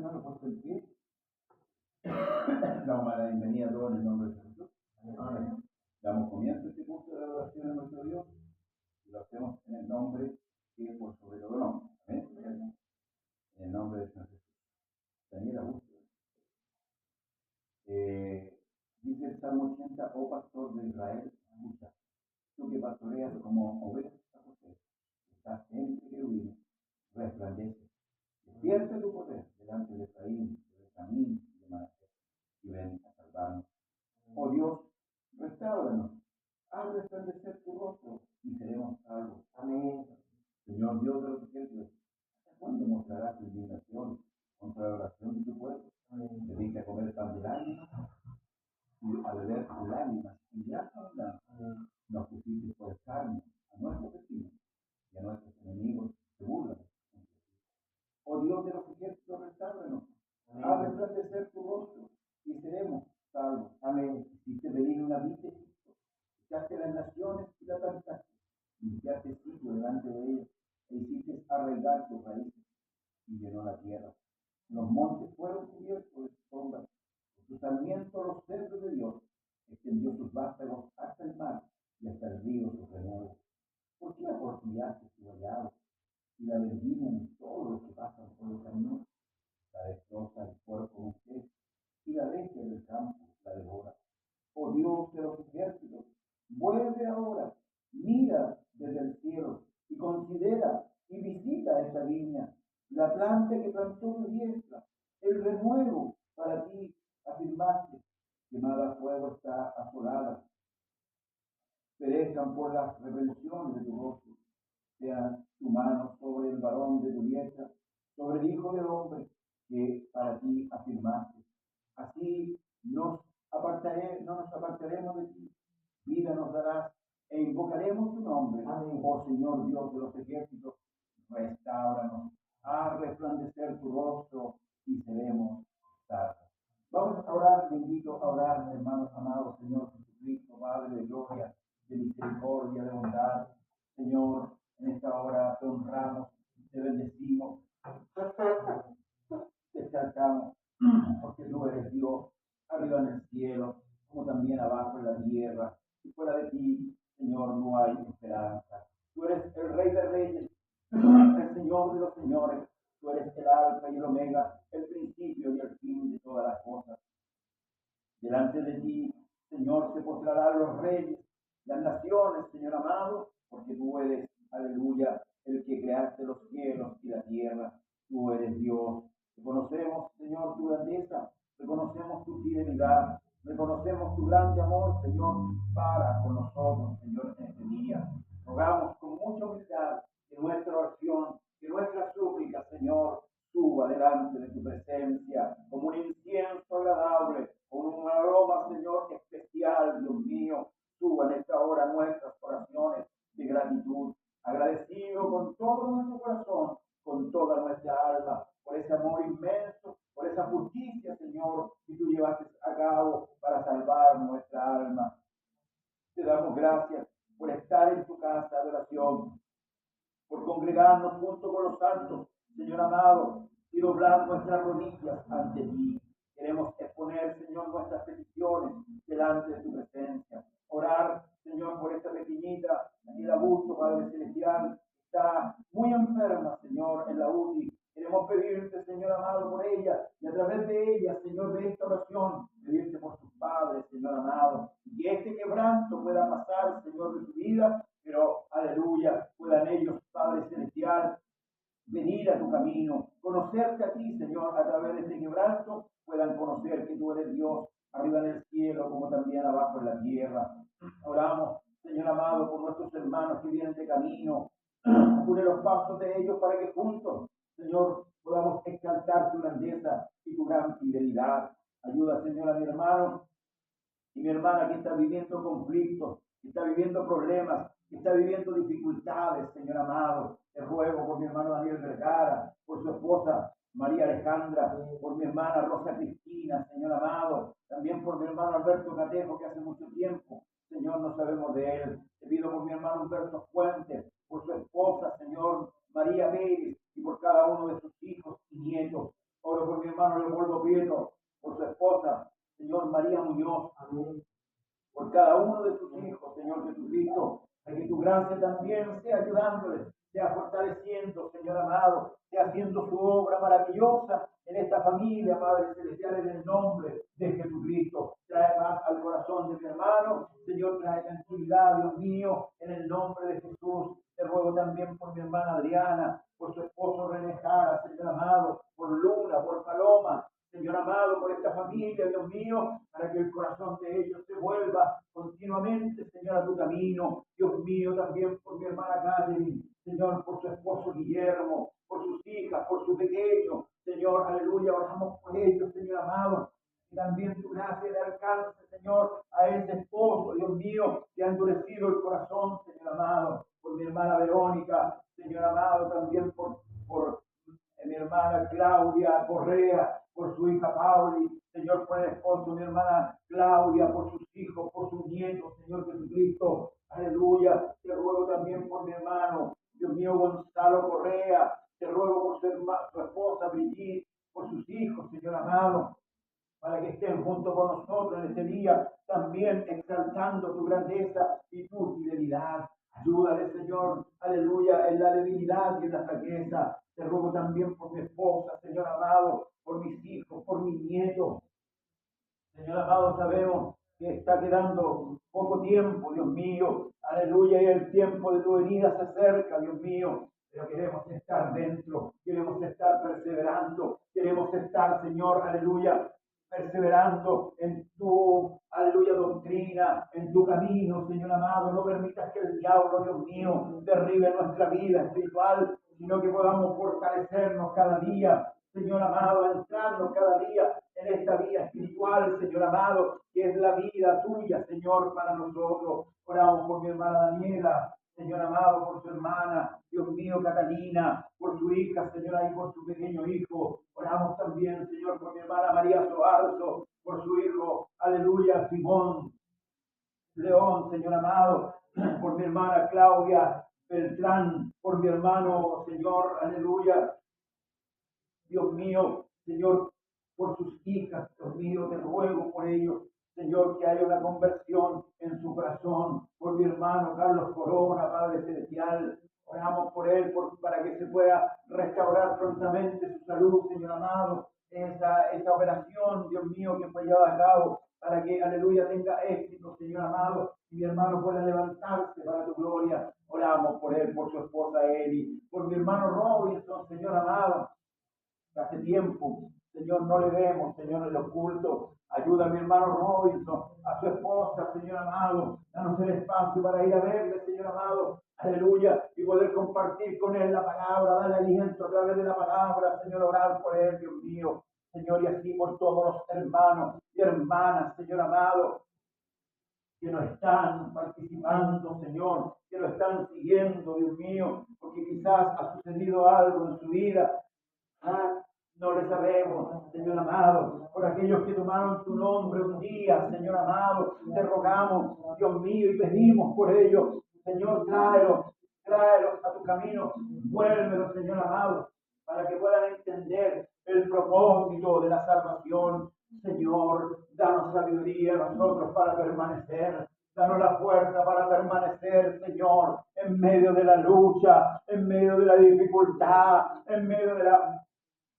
hermano, puesto en pie. Damos la bienvenida a todos en el nombre de Jesús. Amén. Damos comienzo a este curso de adoración a nuestro Dios y lo hacemos en el nombre que es por sobre todo nombre. Amén. En el nombre de Jesús. Daniel Augusto. Dice el Salmo 80, oh pastor de Israel, escucha, tú que pastoreas como ovejas a José, estás entre querubines, resplandece. Despierte tu poder delante de Efraín, de Benjamín y de Manasés, y ven a salvarnos. Oh Dios, restáuranos, haz resplandecer tu rostro y seremos salvos. Amén. Señor Dios de los ejércitos, ¿hasta cuándo mostrarás tu indignación contra la oración de tu pueblo? Te dije a comer pan de lágrimas y a beber lágrimas y ya hablar. Nos pusiste por escarnio a nuestros vecinos y a nuestros enemigos se burlan. Oh Dios de los ejércitos, restáuranos, haz resplandecer tu rostro y seremos salvos. Amén. Hiciste venir una vid de Egipto, echaste las naciones y la plantaste, limpiaste sitio delante de ellas, e hiciste arraigar tus raíces y llenó la tierra. Los montes fueron cubiertos de sombras, por sus sarmientos los cedros de Dios, extendió sus vástagos hasta el mar y hasta el río sus renuevos. ¿Por qué aportillaste su vallado y la vendimian todos los que pasan por el camino? La destroza el cuerpo de usted y la bestia del campo la devora. Oh Dios de los ejércitos, vuelve ahora, mira desde el cielo y considera y visita esta viña, la planta que plantó tu diestra, el renuevo para ti afirmaste, quemada a fuego está asolada. Perezcan por las reprensiones de tu rostro, sea tu mano sobre el varón de tu diestra, sobre el hijo del hombre que para ti afirmaste. Así no nos apartaremos de ti, vida nos darás e invocaremos tu nombre. Amén. Oh Señor Dios de los ejércitos, restáuranos, haz resplandecer tu rostro y seremos salvos. Vamos a orar, te invito a orar, hermanos amados, Señor Jesucristo, Padre de gloria, de misericordia, de bondad. Señor, en esta hora te honramos, te bendecimos, te exaltamos, porque tú eres Dios, arriba en el cielo, como también abajo en la tierra. Y fuera de ti, Señor, no hay esperanza. Tú eres el Rey de Reyes, el Señor de los señores. Tú eres el Alfa y el Omega, el principio y el fin de todas las cosas. Delante de ti, Señor, se postrarán los reyes, las naciones, Señor amado, porque tú eres, aleluya, el que creaste los cielos y la tierra. Tú eres Dios. Reconocemos, Señor, tu grandeza, reconocemos tu fidelidad, reconocemos tu grande amor, Señor, para con nosotros, Señor, en este día. Rogamos con mucha humildad que nuestra oración, que nuestra súplica, Señor, suba delante de tu presencia como un incienso agradable, con un aroma, Señor, especial, Dios mío. Suba en esta hora nuestras oraciones de gratitud, agradecido con todo nuestro corazón, con toda nuestra alma, por ese amor inmenso, por esa justicia, Señor, que tú llevaste a cabo para salvar nuestra alma. Te damos gracias por estar en tu casa de oración, por congregarnos junto con los santos, Señor amado, y doblar nuestras rodillas ante ti. Queremos exponer, Señor, nuestras peticiones delante de tu presencia. Orar, Señor, por esta pequeñita, Daniel Augusto, Padre Celestial, está muy enferma, Señor, en la UTI. Queremos pedirte, Señor amado, por ella, y a través de ella, Señor, de esta oración, pedirte por sus padres, Señor amado, y que este quebranto pueda pasar, Señor, de su vida, pero, aleluya, puedan ellos, Padre Celestial, venir a tu camino, conocerte a ti, Señor, a través de este quebranto, puedan conocer que tú eres Dios, arriba en el cielo, como también abajo en la tierra. Oramos, Señor amado, por nuestros hermanos que vienen de camino, une los pasos de ellos para que juntos, Señor, podamos exaltar tu grandeza y tu gran fidelidad. Ayuda, Señor, a mi hermano y mi hermana que está viviendo conflictos, que está viviendo problemas, que está viviendo dificultades, Señor amado. Te ruego por mi hermano Daniel Vergara, por su esposa María Alejandra, por mi hermana Rosa Cristina, Señor amado, también por mi hermano Alberto Catejo, que hace mucho tiempo, Señor, no sabemos de él. Te pido por mi hermano Humberto Fuentes, por su esposa, Señor, María Pérez, y por cada uno de sus hijos y nietos. Oro por mi hermano paso, para que tu gracia también sea ayudándole, sea fortaleciendo, Señor amado, sea haciendo su obra maravillosa en esta familia, Padre Celestial, en el nombre de Jesucristo. Trae paz al corazón de mi hermano, Señor, trae tranquilidad, Dios mío, en el nombre de Jesús. Te ruego también por mi hermana Adriana, por su esposo René Jara, Señor amado, por Luna, por Paloma, Señor amado, por esta familia, Dios mío, para que el corazón de ellos se vuelva continuamente, Señor, a tu camino. Dios mío, también por mi hermana Catherine, Señor, por su esposo Guillermo, por sus hijas, por su pequeño, Señor, aleluya, oramos por ellos, Señor amado. Y también tu gracia le alcance, Señor, a ese esposo, Dios mío, que ha endurecido el corazón, Señor amado, por mi hermana Verónica, Señor amado, también por mi hermana Claudia Correa, por su hija Pauli, Señor, por el esposo de mi hermana Claudia, por sus hijos, por sus nietos, Señor Jesucristo, aleluya. Te ruego también por mi hermano, Dios mío, Gonzalo Correa, te ruego por su esposa Brigitte, por sus hijos, Señor amado, para que estén junto con nosotros en este día, también exaltando tu grandeza y tu fidelidad. Ayúdale, Señor, aleluya, en la debilidad y en la flaqueza. Te ruego también por mi esposa, Señor amado, por mis hijos, por mis nietos. Señor amado, sabemos que está quedando poco tiempo, Dios mío, aleluya, y el tiempo de tu venida se acerca, Dios mío, pero queremos estar dentro, queremos estar perseverando, queremos estar, Señor, aleluya, perseverando en tu, aleluya, doctrina, en tu camino, Señor amado. No permitas que el diablo, Dios mío, derribe nuestra vida espiritual, sino que podamos fortalecernos cada día, Señor amado, entrarnos cada día en esta vida espiritual, Señor amado, que es la vida tuya, Señor, para nosotros. Oramos por mi hermana Daniela, Señor amado, por su hermana, Dios mío, Catalina, por su hija, Señor, y por su pequeño hijo. Oramos también, Señor, por mi hermana María Soarzo, por su hijo, aleluya, Simón León, Señor amado, por mi hermana Claudia Beltrán, por mi hermano, Señor, aleluya, Dios mío, Señor, por sus hijas, Dios mío, te ruego por ellos, Señor, que haya una conversión en su corazón, por mi hermano Carlos Corona, Padre Celestial, oramos por él, para que se pueda restaurar prontamente su salud, Señor amado, esa operación, Dios mío, que fue llevada a cabo, para que, aleluya, tenga éxito, Señor amado, y mi hermano pueda levantarse para tu gloria. Oramos por él, por su esposa Eli, por mi hermano Robinson, Señor amado, hace tiempo, Señor, no le vemos, Señor, en los cultos. Ayuda a mi hermano Robinson, a su esposa, Señor amado. Danos el espacio para ir a verle, Señor amado. Aleluya. Y poder compartir con él la palabra, darle aliento a través de la palabra, Señor, orar por él, Dios mío. Señor, y así por todos los hermanos y hermanas, Señor amado, que no están participando, Señor, que lo están siguiendo, Dios mío, porque quizás ha sucedido algo en su vida. No le sabemos, Señor amado, por aquellos que tomaron tu nombre un día, Señor amado, te rogamos, Dios mío, y pedimos por ellos, Señor, tráelos a tu camino, vuélvelos, Señor amado, para que puedan entender el propósito de la salvación. Señor, danos sabiduría a nosotros para permanecer. Danos la fuerza para permanecer, Señor, en medio de la lucha, en medio de la dificultad, en medio de la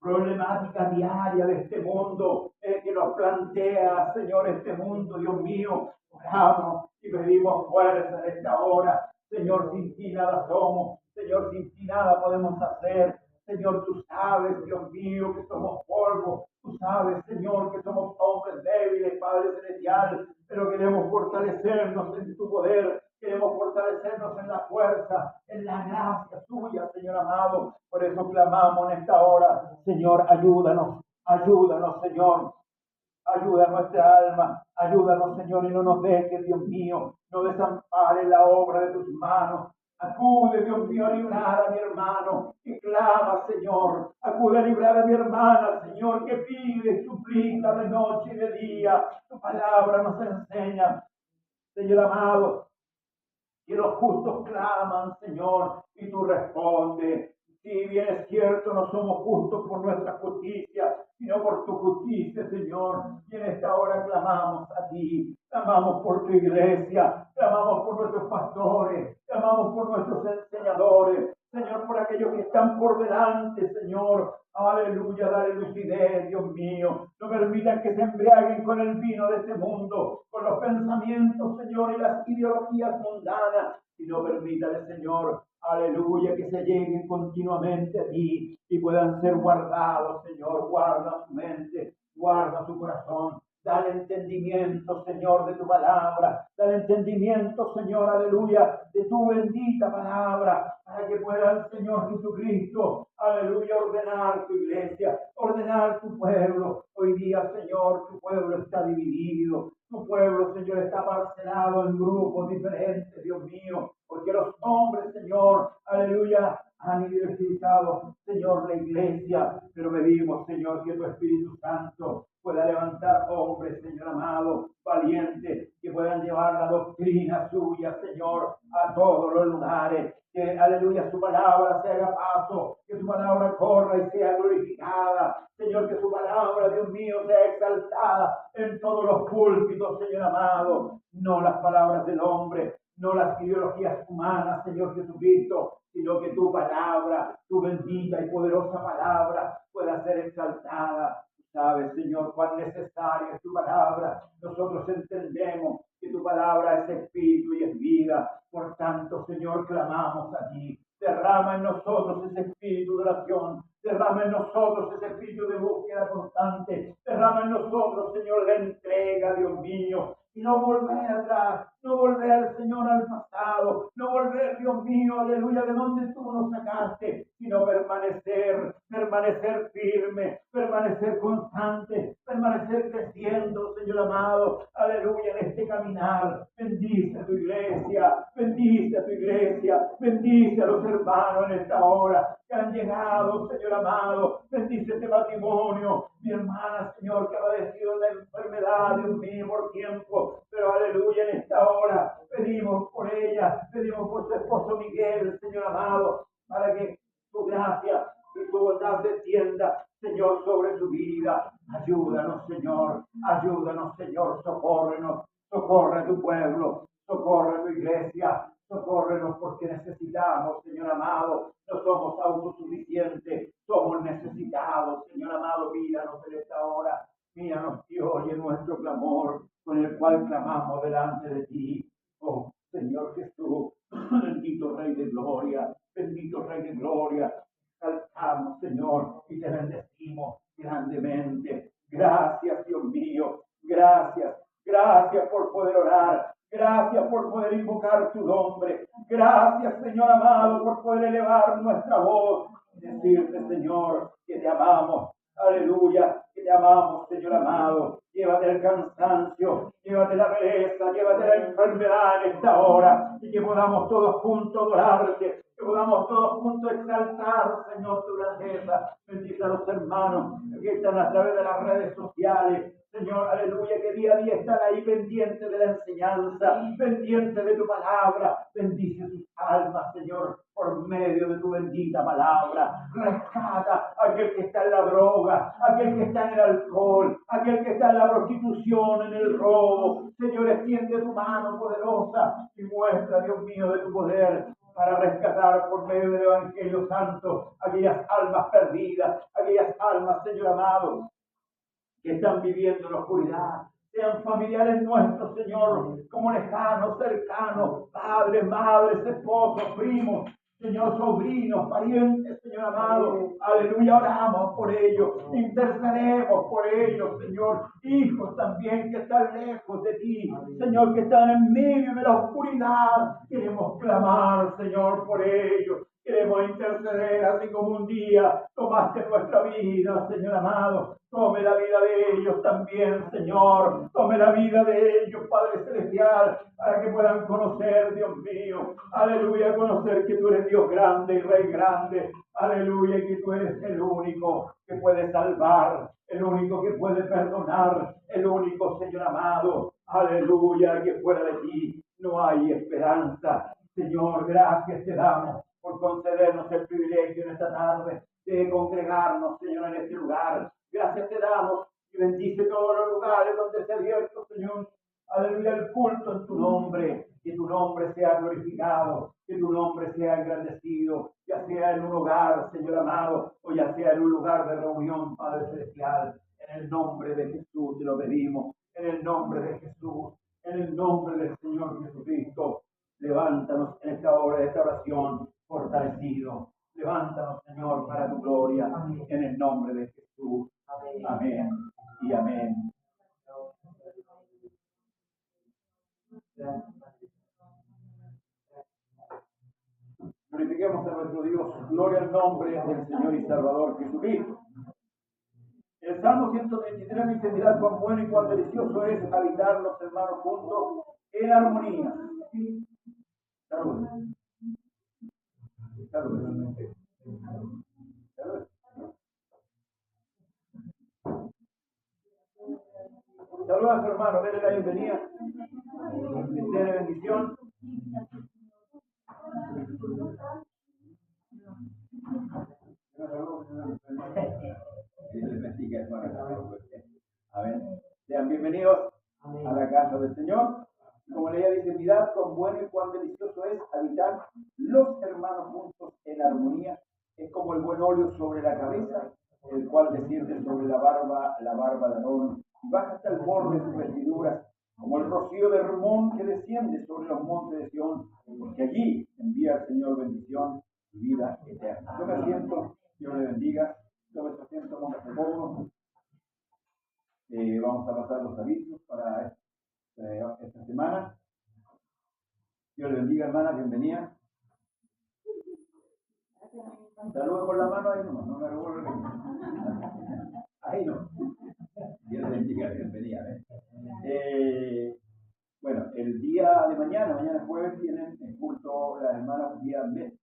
problemática diaria de este mundo que nos plantea, Señor, este mundo, Dios mío. Oramos y pedimos fuerza en esta hora. Señor, sin ti nada somos. Señor, sin ti nada podemos hacer. Señor, tú sabes, Dios mío, que somos polvo. Tú sabes, Señor, que somos hombres débiles, Padre Celestial, pero queremos fortalecernos en tu poder. Queremos fortalecernos en la fuerza, en la gracia tuya, Señor amado. Por eso clamamos en esta hora, Señor, ayúdanos, ayúdanos, Señor. Ayuda a nuestra alma, ayúdanos, Señor, y no nos dejes, Dios mío, no desampares la obra de tus manos. Acude, Dios mío, a librar a mi hermano que clama, Señor. Acude a librar a mi hermana, Señor, que pide y suplica de noche y de día. Tu palabra nos enseña, Señor amado, que los justos claman, Señor, y tú respondes. Si bien es cierto, no somos justos por nuestra justicia, sino por tu justicia, Señor. Y en esta hora clamamos a ti, clamamos por tu iglesia, clamamos por nuestros pastores, clamamos por nuestros enseñadores, Señor, por aquellos que están por delante, Señor. Aleluya, dale lucidez, Dios mío. No permitan que se embriaguen con el vino de este mundo, con los pensamientos, Señor, y las ideologías mundanas. Y no permítale, Señor, aleluya, que se lleguen continuamente a ti y puedan ser guardados, Señor. Guarda su mente, guarda su corazón. Dale entendimiento, Señor, de tu palabra. Dale entendimiento, Señor, aleluya, de tu bendita palabra, para que pueda el Señor Jesucristo, aleluya, ordenar tu iglesia, ordenar tu pueblo. Hoy día, Señor, tu pueblo está dividido. Tu pueblo, Señor, está parcelado en grupos diferentes, Dios mío, porque los hombres, Señor, aleluya, han identificado, Señor, la iglesia. Pero pedimos, Señor, que tu Espíritu Santo pueda levantar hombres, Señor amado, valientes, que puedan llevar la doctrina suya, Señor, a todos los lugares. Que, aleluya, su palabra se haga paso, que su palabra corra y sea glorificada. Señor, que su palabra, Dios mío, sea exaltada en todos los púlpitos, Señor amado. No las palabras del hombre, no las ideologías humanas, Señor Jesucristo, sino que tu palabra, tu bendita y poderosa palabra, pueda ser exaltada. Sabes, Señor, cuán necesaria es tu palabra. Nosotros entendemos que tu palabra es espíritu y es vida. Por tanto, Señor, clamamos a ti. Derrama en nosotros ese espíritu de oración. Derrama en nosotros ese espíritu de búsqueda constante. Derrama en nosotros, Señor, la entrega, Dios mío. Y no volver atrás, no volver, Señor, al pasado, no volver, Dios mío, aleluya, de donde tú nos sacaste, sino permanecer firme, permanecer constante, permanecer creciendo, Señor amado, aleluya, en este caminar. Bendice a tu iglesia, bendice a tu iglesia, bendice a los hermanos en esta hora que han llegado, Señor amado. Bendice este matrimonio, mi hermana, Señor, que ha padecido la enfermedad, Dios mío, por tiempo, pero aleluya, en esta hora pedimos por ella, pedimos por su esposo Miguel, Señor amado, para que tu gracia y tu bondad descienda, Señor, sobre su vida. Ayúdanos, Señor, socórrenos, socorre a tu pueblo, socorre a tu iglesia, socórrenos porque necesitamos, Señor amado. No somos autosuficientes, somos necesitados, Señor amado. Míranos en esta hora, míranos y oye nuestro clamor con el cual clamamos delante de ti. Oh, Señor Jesús, bendito Rey de Gloria, bendito Rey de Gloria. Exaltamos, Señor, y te bendecimos grandemente. Gracias, Dios mío, gracias. Gracias por poder orar. Gracias por poder invocar tu nombre. Gracias, Señor amado, por poder elevar nuestra voz y decirte, Señor, que te amamos. Aleluya, que te amamos, Señor amado. Llévate el cansancio, llévate la pereza, llévate la enfermedad en esta hora y que podamos todos juntos adorarte, que podamos todos juntos exaltar, Señor, tu grandeza. Bendice a los hermanos que están a través de las redes sociales. Señor, aleluya, que día a día están ahí pendientes de la enseñanza, pendientes de tu palabra. Bendice sus almas, Señor, por medio de tu bendita palabra. Rescata a aquel que está en la droga, aquel que está en el alcohol, aquel que está en la prostitución, en el robo. Señor, extiende tu mano poderosa y muestra, Dios mío, de tu poder para rescatar por medio del Evangelio Santo aquellas almas perdidas, aquellas almas, Señor amado, que están viviendo en la oscuridad. Sean familiares nuestros, Señor, como lejanos, cercanos, padres, madres, esposos, primos, Señor, sobrinos, parientes, Señor amado. Aleluya, oramos por ellos, intercedemos por ellos, Señor. Hijos también que están lejos de ti, Señor, que están en medio de la oscuridad. Queremos clamar, Señor, por ellos. Queremos interceder, así como un día tomaste nuestra vida, Señor amado. Tome la vida de ellos también, Señor. Tome la vida de ellos, Padre Celestial, para que puedan conocer, Dios mío. Aleluya, conocer que tú eres Dios grande y Rey grande. Aleluya, y que tú eres el único que puede salvar, el único que puede perdonar, el único, Señor amado. Aleluya, que fuera de ti no hay esperanza. Señor, gracias te damos por concedernos el privilegio en esta tarde de congregarnos, Señor, en este lugar. Gracias te damos y bendice todos los lugares donde se ha abierto, Señor. Aleluya, el culto en tu nombre. Que tu nombre sea glorificado, que tu nombre sea engrandecido, ya sea en un hogar, Señor amado, o ya sea en un lugar de reunión, Padre Celestial. En el nombre de Jesús te lo pedimos, en el nombre de Jesús, en el nombre del Señor Jesucristo. Levántanos en esta hora de esta oración, fortalecido. Levántanos, Señor, para tu gloria, en el nombre de Jesús. Amén y amén. Glorifiquemos a nuestro Dios. Gloria al nombre del Señor y Salvador Jesucristo. El Salmo 133 dice: mirad cuán bueno y cuán delicioso es habitar los hermanos juntos en armonía. Salud. Salud. Salud. Saludos a su hermano, denle la bienvenida. Denle bendición. Amén. Sean bienvenidos a la casa del Señor. Como leía, dice: mirad cuán bueno y cuán delicioso es habitar los hermanos juntos en armonía. Es como el buen óleo sobre la cabeza, el cual desciende sobre la barba de Aarón, y baja hasta el borde de sus vestiduras, como el rocío de Hermón que desciende sobre los montes de Sión, porque allí envía el Señor bendición y vida eterna. Yo me asiento, Dios le bendiga. Tome su asiento, póngase cómodo. Vamos a pasar los avisos para esta semana. Dios le bendiga, hermana, bienvenida. Saludos con la mano ahí nomás, no me revuelvo. Ahí no. Dios le bendiga, bienvenida. Bueno, el día de mañana jueves, tienen el culto las hermanas día mes,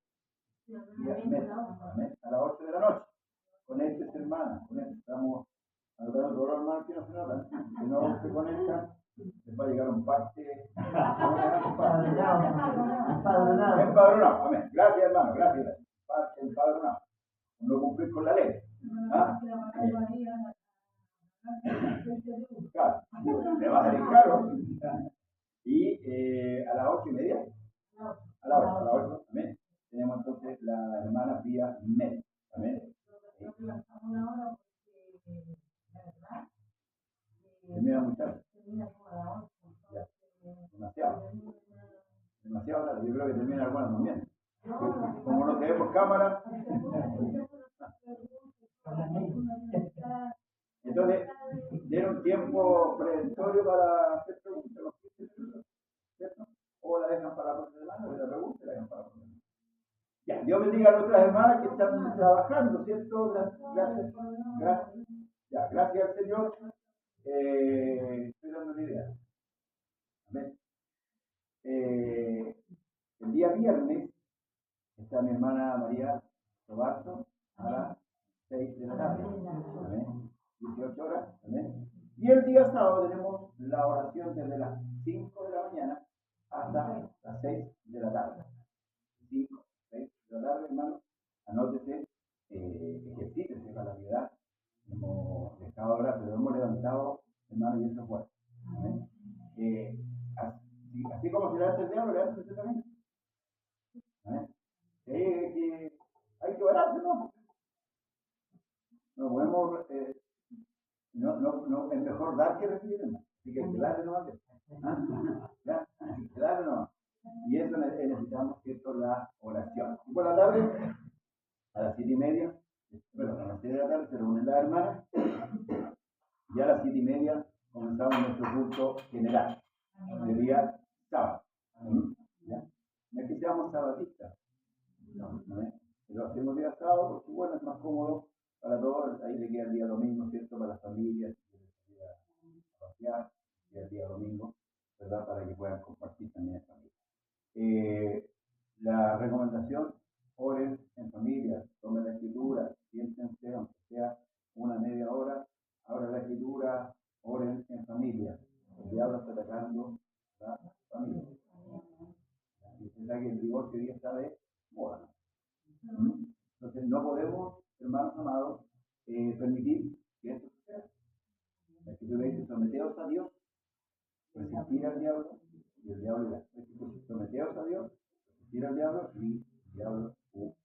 a las 8 de la noche. Conéctese, hermana, estamos hablando de todos los hermanos que no se notan. Si no se conectan, les va a llegar un parte. Empadronado, amén. Gracias, hermano, gracias. Parte empadronado. No cumplir con la ley. ¿Ah? Claro, le va a salir caro. Y a las 8:30. A las 8, amén. Tenemos entonces la hermana vía MED. Amén. Termina muy tarde. Ya. Demasiado tarde. Yo creo que termina alguna también. Como no se ve por cámara. Entonces, tiene un tiempo preventorio para hacer preguntas, ¿cierto? O la dejan para la próxima semana, o la pregunta y la dejan para la próxima semana. Ya, Dios bendiga a nuestras hermanas que están trabajando, ¿cierto? Gracias. Ya, gracias al Señor. Estoy dando una idea. Amén. El día viernes está mi hermana María Roberto a las 6 de la tarde. Amén. 18 horas. Amén. Y el día sábado tenemos la oración desde las 5 de la mañana hasta las 6 de la tarde. 5, 6 de la tarde, hermano. Anótese, ejercítese para la piedad. Hemos dejado ahora, pero hemos levantado, hermano, y eso es fuerte. Amén. Así como se levanta el diablo, levanta usted también. Amén. Hay que orarse, ¿no? No podemos, no, es mejor dar que recibir, ¿no? Así que hay que darle nomás. ¿Ya? Hay que darle nomás. Y eso necesitamos, ¿cierto? La oración. Y por la tarde, a las 7:30, bueno, a las 7 de la tarde se reúnen las hermanas, y a las 7:30 comenzamos nuestro culto general, de día sábado. ¿Ya? No es que seamos sabatistas, no, pero hacemos día sábado porque, bueno, es más cómodo para todos. Ahí le queda el día domingo, ¿cierto? Para las familias, a pasear, y el día domingo, ¿verdad? Para que puedan compartir también en familia. La recomendación: oren en familia, tomen la escritura, siéntense, aunque sea una media hora, abran la escritura, oren en familia. El diablo está atacando la familia. verdad que el divorcio hoy día está de moda. Entonces no podemos, hermanos amados, permitir que esto suceda. La Escritura dice, someteos a Dios, resistir al diablo, y el diablo irá. Someteos a Dios, resistir al diablo, y el diablo huirá.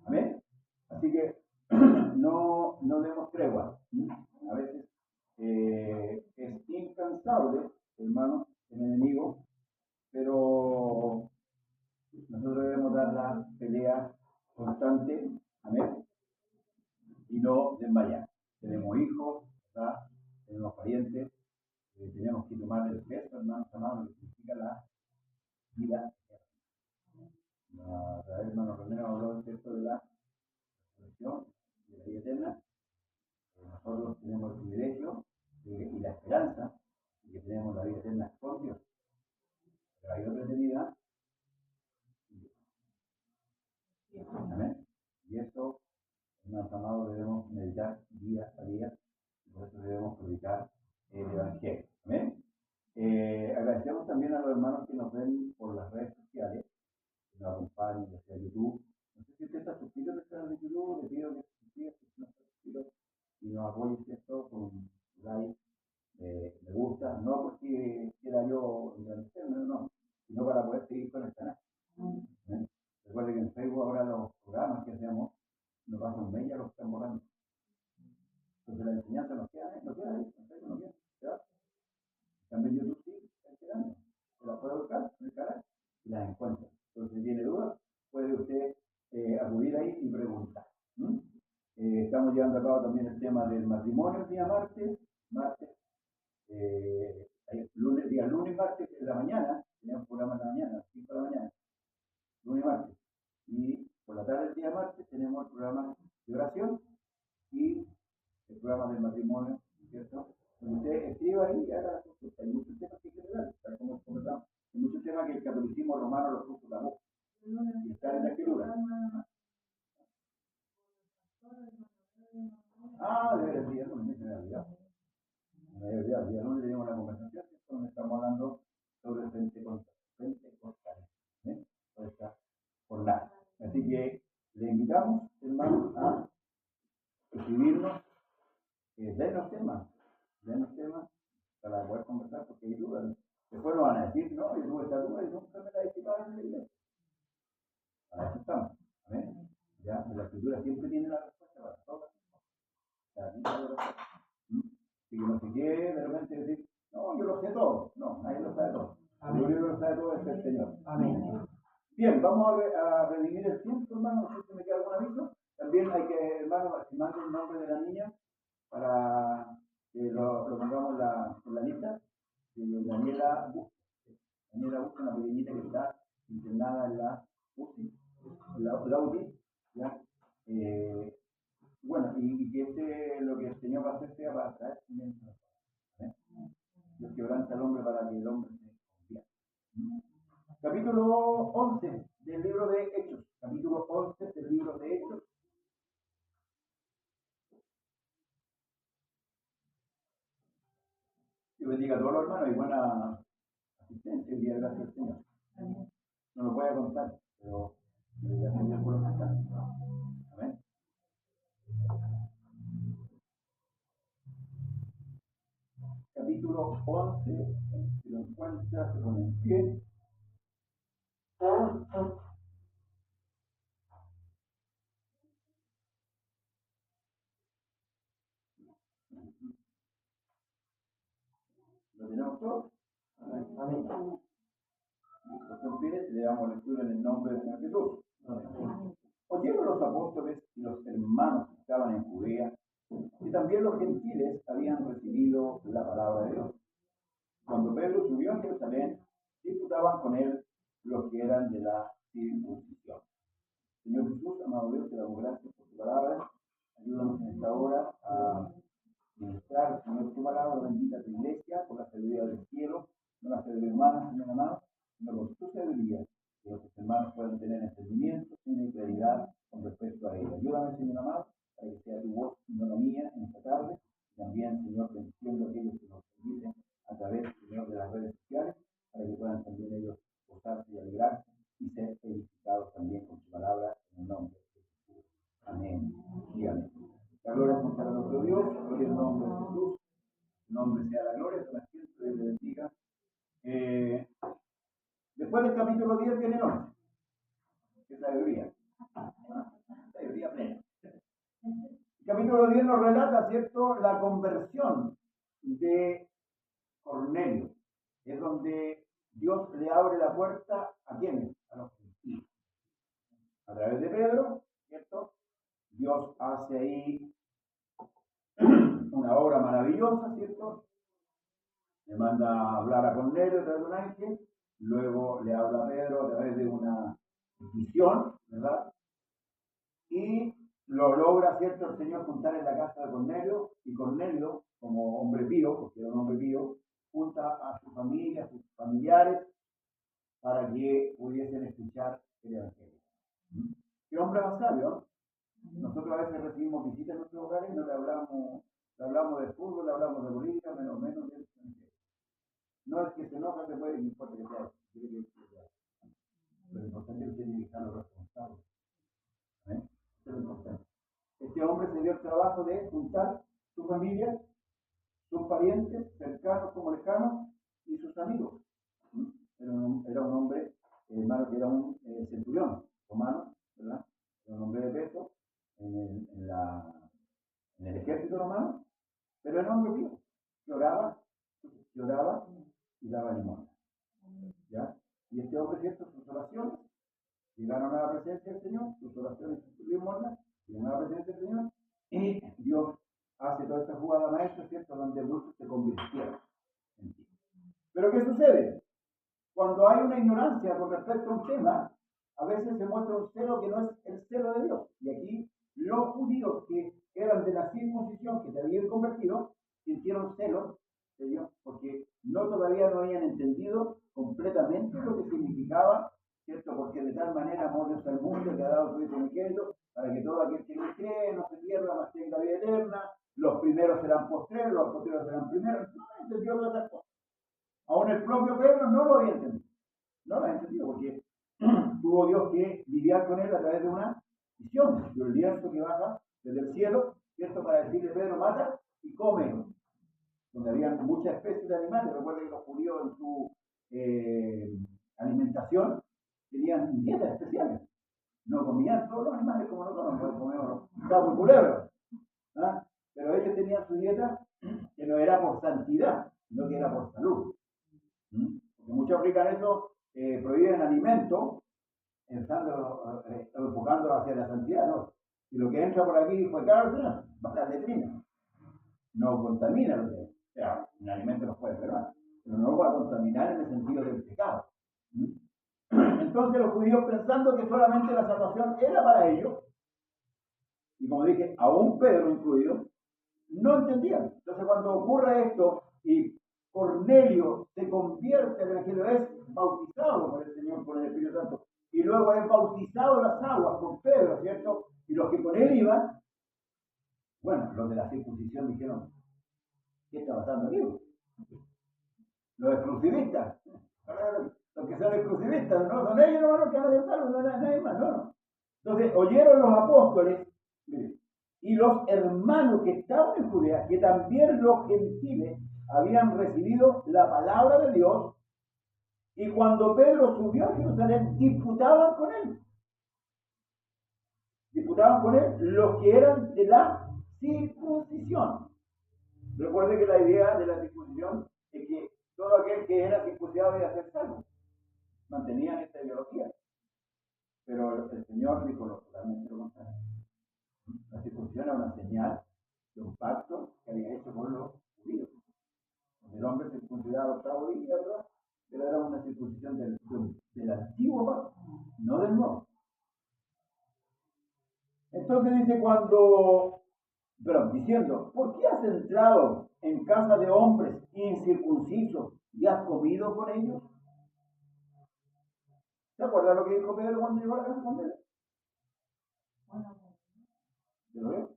Amén. Así que no demos tregua. A veces es incansable, hermanos, el enemigo, pero nosotros debemos dar la pelea constante, amén, y no desmayar. Tenemos hijos, ¿verdad? Tenemos parientes, tenemos que tomar el peso, hermanos amados, lo que significa la vida eterna. La hermano René habló del texto de la resurrección, de la vida eterna. Nosotros tenemos el privilegio y la esperanza de que tenemos la vida eterna con Dios. Pero hay otra eternidad. Amén. Y eso, hermanos amados, debemos meditar día a día. Y por eso debemos predicar el Evangelio. Amén. Agradecemos también a los hermanos que nos ven por las redes sociales, que nos acompañan, ya sea YouTube. No sé si usted está suscrito al canal de YouTube, le pido que se suscriba si no está suscrito y nos apoye esto con like, me gusta, no porque quiera yo engrandecerme, no, sino para poder seguir con el canal. ¿Eh? Recuerde que en Facebook ahora los programas que hacemos nos pasan un mes ya los están borrando. Entonces la enseñanza nos queda, no queda ahí, en Facebook no queda, se va. También YouTube sí, está quedando. Se las puede buscar en el canal y las encuentra. Entonces, si tiene dudas, puede usted acudir ahí y preguntar. Estamos llevando a cabo también el tema del matrimonio el día martes, día lunes y martes en la mañana, tenemos programa en la mañana, 5 de la mañana, lunes y martes. Y por la tarde el día martes tenemos el programa de oración y el programa del matrimonio, ¿cierto? Donde usted escriba ahí y haga la consulta. Hay muchos temas que hay que tratar, tal como comentamos. Hay muchos temas que el catolicismo romano los puso la boca. Y están en la escritura. De veras, el día lunes, me había olvidado. El día lunes tenemos una conversación donde estamos hablando sobre el Pentecostal. ¿Eh? Por esta jornada. Así que le invitamos, hermanos, a escribirnos, denos temas para poder conversar, porque hay dudas. Después nos van a decir, no, yo tuve esta duda y nunca me la he disipado en la iglesia. Para eso estamos. ¿Amén? Ya, la escritura siempre tiene la respuesta para todas las cosas. Y que no se quede de repente decir, no, yo lo sé todo. No, nadie lo sabe todo. Lo único que lo sabe todo es el Señor. Amén. Bien, vamos a redimir el tiempo, hermano. No sé si me queda algún aviso. También hay que, hermano, si mande el nombre de la niña para que lo pongamos en la lista. Daniela Busca. Daniela Busca, una pequeñita que está internada en la UCI, la UCI, ¿ya? Bueno, y que lo que el Señor va a hacer sea para traer simiento. Dios quebranta al hombre para que el hombre se convierta. Capítulo 11 del libro de Hechos. Capítulo 11 del libro de Hechos. Dios bendiga a todos los hermanos y buena asistencia el día de gracias al Señor. No lo voy a contar, pero gracias a Dios por lo que está. Amén. Capítulo 11, si lo encuentra, se pone en pie. ¿Lo tenemos todos? Amén. Entonces, le damos lectura en el nombre del Señor Jesús. Amén. Oyeron los apóstoles y los hermanos que estaban en Judea, y también los gentiles habían recibido la palabra de Dios. Cuando Pedro subió a Jerusalén, disputaban con él los que eran de la circuncisión. Señor Jesús, amado Dios, te damos gracias por tu palabra. Ayúdanos en esta hora a ministrar, Señor, tu palabra, bendita tu iglesia, por la sabiduría del cielo, no la sabiduría humana, Señor amado, sino por tu sabiduría, que los hermanos puedan tener entendimiento, y claridad con respecto a ella. Ayúdame, Señor amado, para que sea tu voz y no la mía en esta tarde, y también, Señor, bendiciendo a aquellos que nos bendicen a través, Señor, de las redes sociales, para que puedan también ellos gozarse y alegrarse gloria al nombre de Jesús. Su nombre sea la gloria, se la siento, Dios le bendiga. Después del capítulo 10 viene el 11, que es sabiduría. Sabiduría plena. El capítulo 10 nos relata, ¿cierto?, la conversión de Cornelio. Es donde Dios le abre la puerta a quienes, a los gentiles. A través de Pedro, ¿cierto? Dios hace ahí una obra maravillosa, ¿cierto? Le manda a hablar a Cornelio a través de un ángel, luego le habla a Pedro a través de una visión, ¿verdad? Y lo logra, ¿cierto?, el Señor juntar en la casa de Cornelio, y Cornelio, como hombre pío, porque era un hombre pío, junta a su familia, a sus familiares, para que pudiesen escuchar el Evangelio. ¿Qué hombre más sabio? Nosotros a veces recibimos visitas en nuestros hogares y no le hablamos de fútbol, le hablamos de política, menos de Evangelio. No es que se enoja, se puede, no importa que sea, lo importante es que tiene que estar los responsables. Eso es lo importante. Este hombre se dio el trabajo de juntar su familia, sus parientes, cercanos como lejanos, y sus amigos. Era un hombre, hermano, que era un centurión romano, ¿verdad? Era un hombre de peso en el ejército romano, pero era un hombre pío. Lloraba y daba limosna. ¿Ya? Y este hombre, ¿cierto?, sus oraciones llegaron a la presencia del Señor, sus oraciones y sus limosnas llegaron a la presencia del Señor, y Dios hace toda esta jugada maestra, ¿cierto?, donde muchos se convirtieron en ti. Pero ¿qué sucede? Cuando hay una ignorancia con respecto a un tema, a veces se muestra un celo que no es el celo de Dios. Y aquí los judíos que eran de la circuncisión, que se habían convertido, sintieron celos de Dios, porque todavía no habían entendido completamente lo que significaba, ¿cierto? Porque de tal manera amó Dios al mundo que ha dado su Hijo unigénito, para que todo aquel que le cree no se pierda, mas tenga vida eterna. Los primeros serán postreros, los postreros serán primeros. No entendió todas esas cosas. Aún el propio Pedro no lo había entendido. No lo había entendido porque tuvo Dios que lidiar con él a través de una visión, de un lienzo que baja desde el cielo, ¿cierto?, para decirle: Pedro, mata y come. Donde había muchas especies de animales. Recuerden que los judíos en su alimentación tenían dietas especiales. No comían todos los animales como nosotros comemos sapos y culebras, ¿ah? Pero ellos tenían su dieta que no era por santidad, sino que era por salud. Porque muchos aplican eso, prohíben alimentos, enfocándolo hacia la santidad, ¿no? Y lo que entra por aquí fue carne, va a la letrina. No contamina lo que es. O sea, un alimento nos puede enfermar, pero no lo va a contaminar en el sentido del pecado. Entonces los judíos, pensando que solamente la salvación era para ellos, y como dije, aún Pedro incluido, no entendían. Entonces cuando ocurre esto y Cornelio se convierte en el Evangelio, es bautizado por el Señor, por el Espíritu Santo, y luego es bautizado en las aguas por Pedro, ¿cierto? Y los que con él iban, bueno, los de la circuncisión dijeron: ¿qué está pasando aquí? Los exclusivistas, los que son exclusivistas, no son ellos los que van a ser salvos, no es nadie más, no. Entonces oyeron los apóstoles, miren, y los hermanos que estaban en Judea, que también los gentiles habían recibido la palabra de Dios, y cuando Pedro subió a Jerusalén, disputaban con él los que eran de la circuncisión. Recuerde que la idea de la circuncisión es que todo aquel que era circuncidado debía ser salvo. Mantenían esta ideología. Pero el Señor dijo totalmente lo contrario. La circuncisión era una señal de un pacto que había hecho con los judíos. El hombre circuncidado octavo día, ¿verdad? Pero era una circuncisión del antiguo pacto, no del nuevo. Entonces dice diciendo: ¿por qué has entrado en casa de hombres incircuncisos y has comido con ellos? ¿Se acuerdan lo que dijo Pedro cuando llegó a la casa con Pedro? ¿Se lo veo?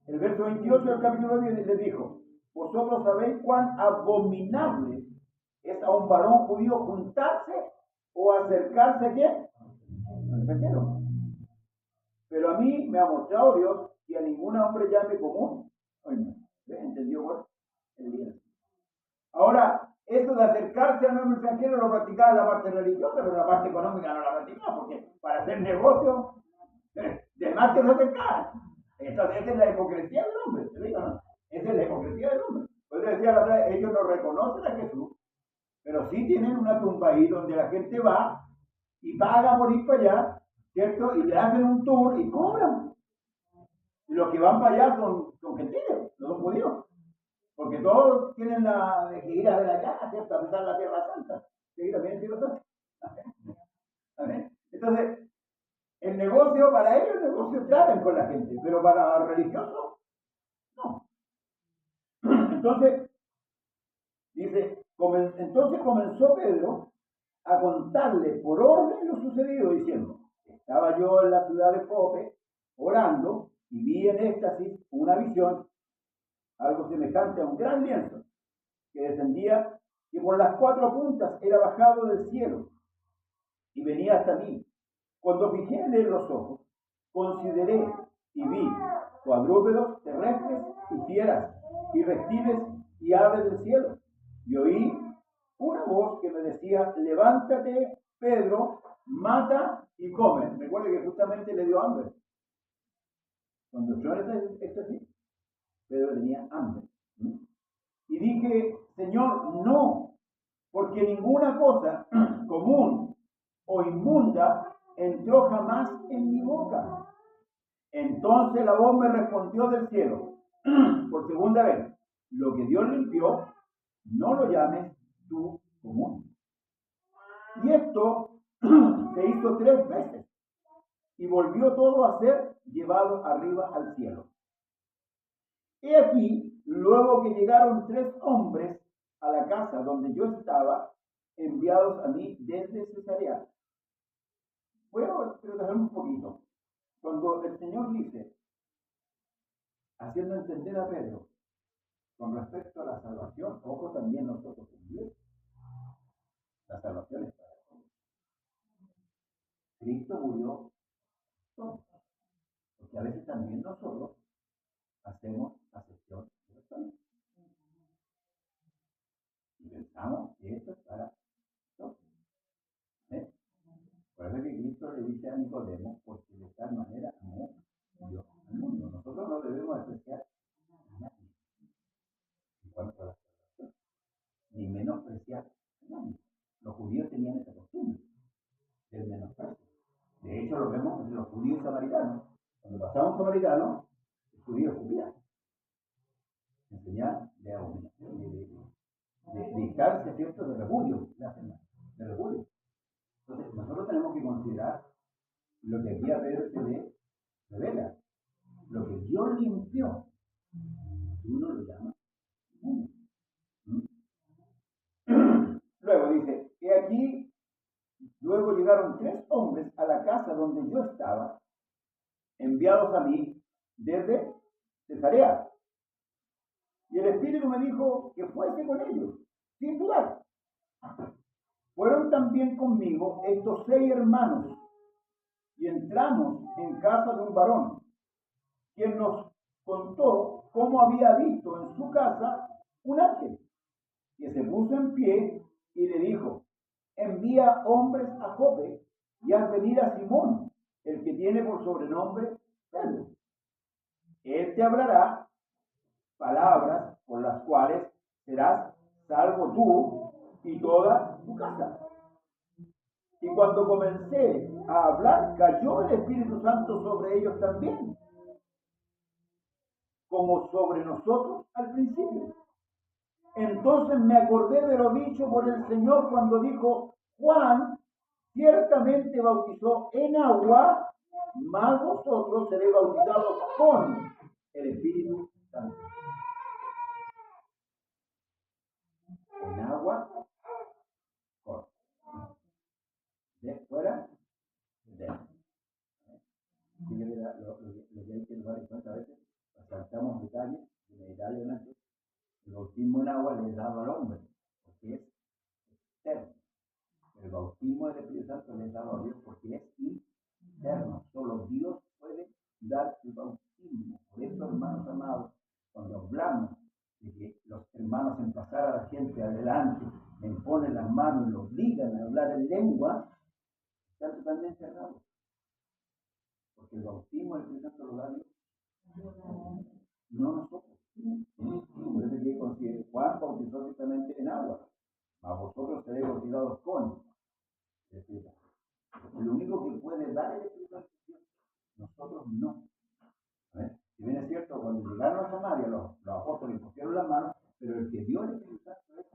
El verso 28 del capítulo 10 le dijo: vosotros sabéis cuán abominable es a un varón judío juntarse o acercarse ¿a quién? Al extranjero. Pero a mí me ha mostrado Dios y a ningún hombre llame común. Oye, ¿entendió vos? El día. Ahora, eso de acercarse al hombre extranjero lo practicaba en la parte religiosa, pero la parte económica no la practicaba, porque para hacer negocio, de más que se acercaban. Entonces, esa es la hipocresía del hombre, ¿te digo, no? Esa es la hipocresía del hombre. Pues decía la otra, ellos no reconocen a Jesús, pero sí tienen una tumba ahí donde la gente va y paga por ir para allá, ¿cierto? Y le hacen un tour y cobran. Y los que van para allá son gentiles, no son judíos. Porque todos tienen que ir a ver allá, ¿cierto? A pisar la Tierra Santa. ¿Sí? También es cierto. ¿Amén? Entonces, el negocio, para ellos el negocio tratan con la gente, pero para los religiosos, no. Entonces, dice, entonces comenzó Pedro a contarle por orden lo sucedido, diciendo, estaba yo en la ciudad de Jope, orando, y vi en éxtasis una visión, algo semejante a un gran lienzo, que descendía y por las cuatro puntas era bajado del cielo, y venía hasta mí. Cuando fijé en él los ojos, consideré y vi cuadrúpedos terrestres y fieras, y reptiles y aves del cielo. Y oí una voz que me decía, levántate, Pedro, mata y come. Recuerde que justamente le dio hambre. Cuando entró en este sí, Pedro tenía hambre. Y dije, Señor, no, porque ninguna cosa común o inmunda entró jamás en mi boca. Entonces la voz me respondió del cielo, por segunda vez, lo que Dios limpió, no lo llames tú común. Y esto se hizo 3 veces y volvió todo a ser llevado arriba al cielo. He aquí, luego que llegaron 3 hombres a la casa donde yo estaba, enviados a mí desde Cesarea. Bueno, pero dejar un poquito. Cuando el Señor dice, haciendo entender a Pedro, con respecto a la salvación, ojo también nosotros en Dios, la salvación es para todos. Cristo murió todos, porque a veces también nosotros hacemos acepción de los hombres. Y pensamos que esto es para todos. ¿Eh? Por eso que Cristo le dice a Nicodemo, porque de tal manera amó Dios al mundo. Nosotros no debemos despreciar a nadie en cuanto a la salvación, ni menospreciar a nadie. Los judíos tenían esa costumbre del menosprecio. De hecho, lo vemos entre los judíos samaritanos. Cuando pasaba un samaritano, el judío subía. Enseñar de abominación, de dictarse, ¿cierto?, de repudio, de repudio. Entonces, nosotros tenemos que considerar lo que aquí a Pedro se le revela. Lo que Dios limpió, uno lo llama mundo. Luego dice, que aquí, luego llegaron 3 hombres a la casa donde yo estaba, enviados a mí desde Cesarea. Y el Espíritu me dijo que fuese con ellos, sin dudar. Fueron también conmigo estos 6 hermanos, y entramos en casa de un varón, quien nos contó cómo había visto en su casa un ángel, que se puso en pie y le dijo, envía hombres a Jope y haz venir a Simón, el que tiene por sobrenombre Pedro. Él te hablará palabras por las cuales serás salvo tú y toda tu casa. Y cuando comencé a hablar, cayó el Espíritu Santo sobre ellos también, como sobre nosotros al principio. Entonces me acordé de lo dicho por el Señor cuando dijo, Juan ciertamente bautizó en agua, mas vosotros seréis bautizados con el Espíritu Santo. En agua, con. De fuera, de. Lo que hay que tomar en cuenta a veces, saltamos detalles, antes. El bautismo en agua le daba al hombre, porque es externo. El bautismo del Espíritu Santo le daba a Dios porque es interno. Solo Dios puede dar el bautismo. gente adelante, le imponen las manos y lo obligan a hablar en lengua, están totalmente errados. Porque el bautismo del Espíritu Santo lo da Dios, no nosotros. Por eso que considera, Juan bautizó ciertamente en agua, mas vosotros seréis bautizados con el Espíritu Santo. El único que puede dar el Espíritu Santo es Dios, nosotros no. Si bien es cierto, cuando llegaron a Samaria, los apóstoles pusieron las manos, pero el que dio el Espíritu Santo es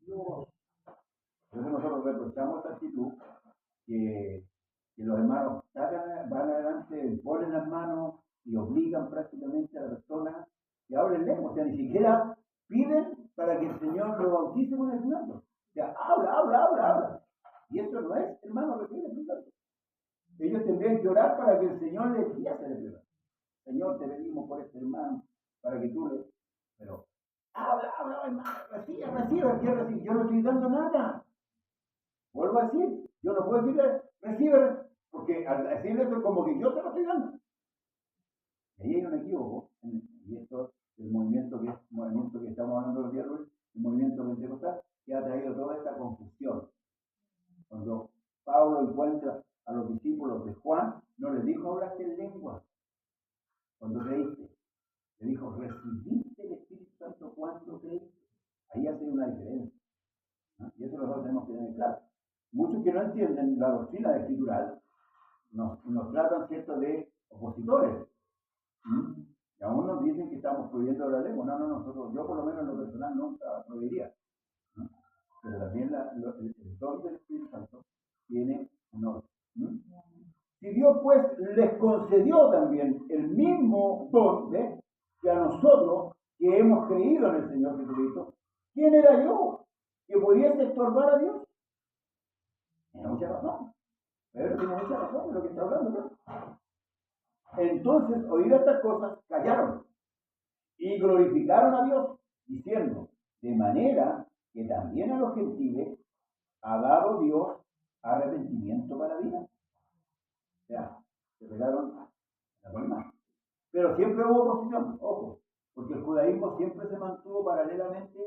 Dios. Por eso nosotros reprochamos esta actitud, que los hermanos van adelante, ponen las manos y obligan prácticamente a la persona que hable en lengua. O sea, ni siquiera piden para que el Señor lo bautice con el Espíritu Santo. O sea, habla. Y eso no es, hermano, recibir el Espíritu Santo. Ellos tendrían que orar para que el Señor les guíe el Espíritu Santo. Señor, te pedimos por este hermano, para que tú le... Pero, habla, hermano, recibe, ¿qué recibe? Yo no estoy dando nada. Vuelvo a decir, yo no puedo decirle, recibe, porque al decirle eso es como que yo te lo estoy dando. Y ahí hay un equívoco, y esto es el movimiento que estamos hablando los días de hoy, el movimiento pentecostal, que ha traído toda esta confusión. Cuando Pablo encuentra a los discípulos de Juan, no les dijo, hablaste en lengua. Cuando creíste, le dijo, recibiste el Espíritu Santo cuando creíste. Ahí hace una diferencia, ¿no? Y eso nosotros tenemos que tener claro. Muchos que no entienden la doctrina escritural nos tratan, ¿cierto?, de opositores. Y aún nos dicen que estamos prohibiendo la lengua. No, nosotros, yo por lo menos en lo personal nunca prohibiría, ¿no? Pero también el don del Espíritu Santo tiene un orden. Si Dios pues les concedió también el mismo don, ¿ves?, que a nosotros que hemos creído en el Señor Jesucristo, ¿quién era yo que pudiese estorbar a Dios? Tiene mucha razón. Pedro tiene mucha razón de lo que está hablando, ¿no? Entonces, oír estas cosas, callaron y glorificaron a Dios, diciendo, de manera que también a los gentiles ha dado Dios arrepentimiento para vida. O sea, se pegaron la palma. Pero siempre hubo oposición, ojo, porque el judaísmo siempre se mantuvo paralelamente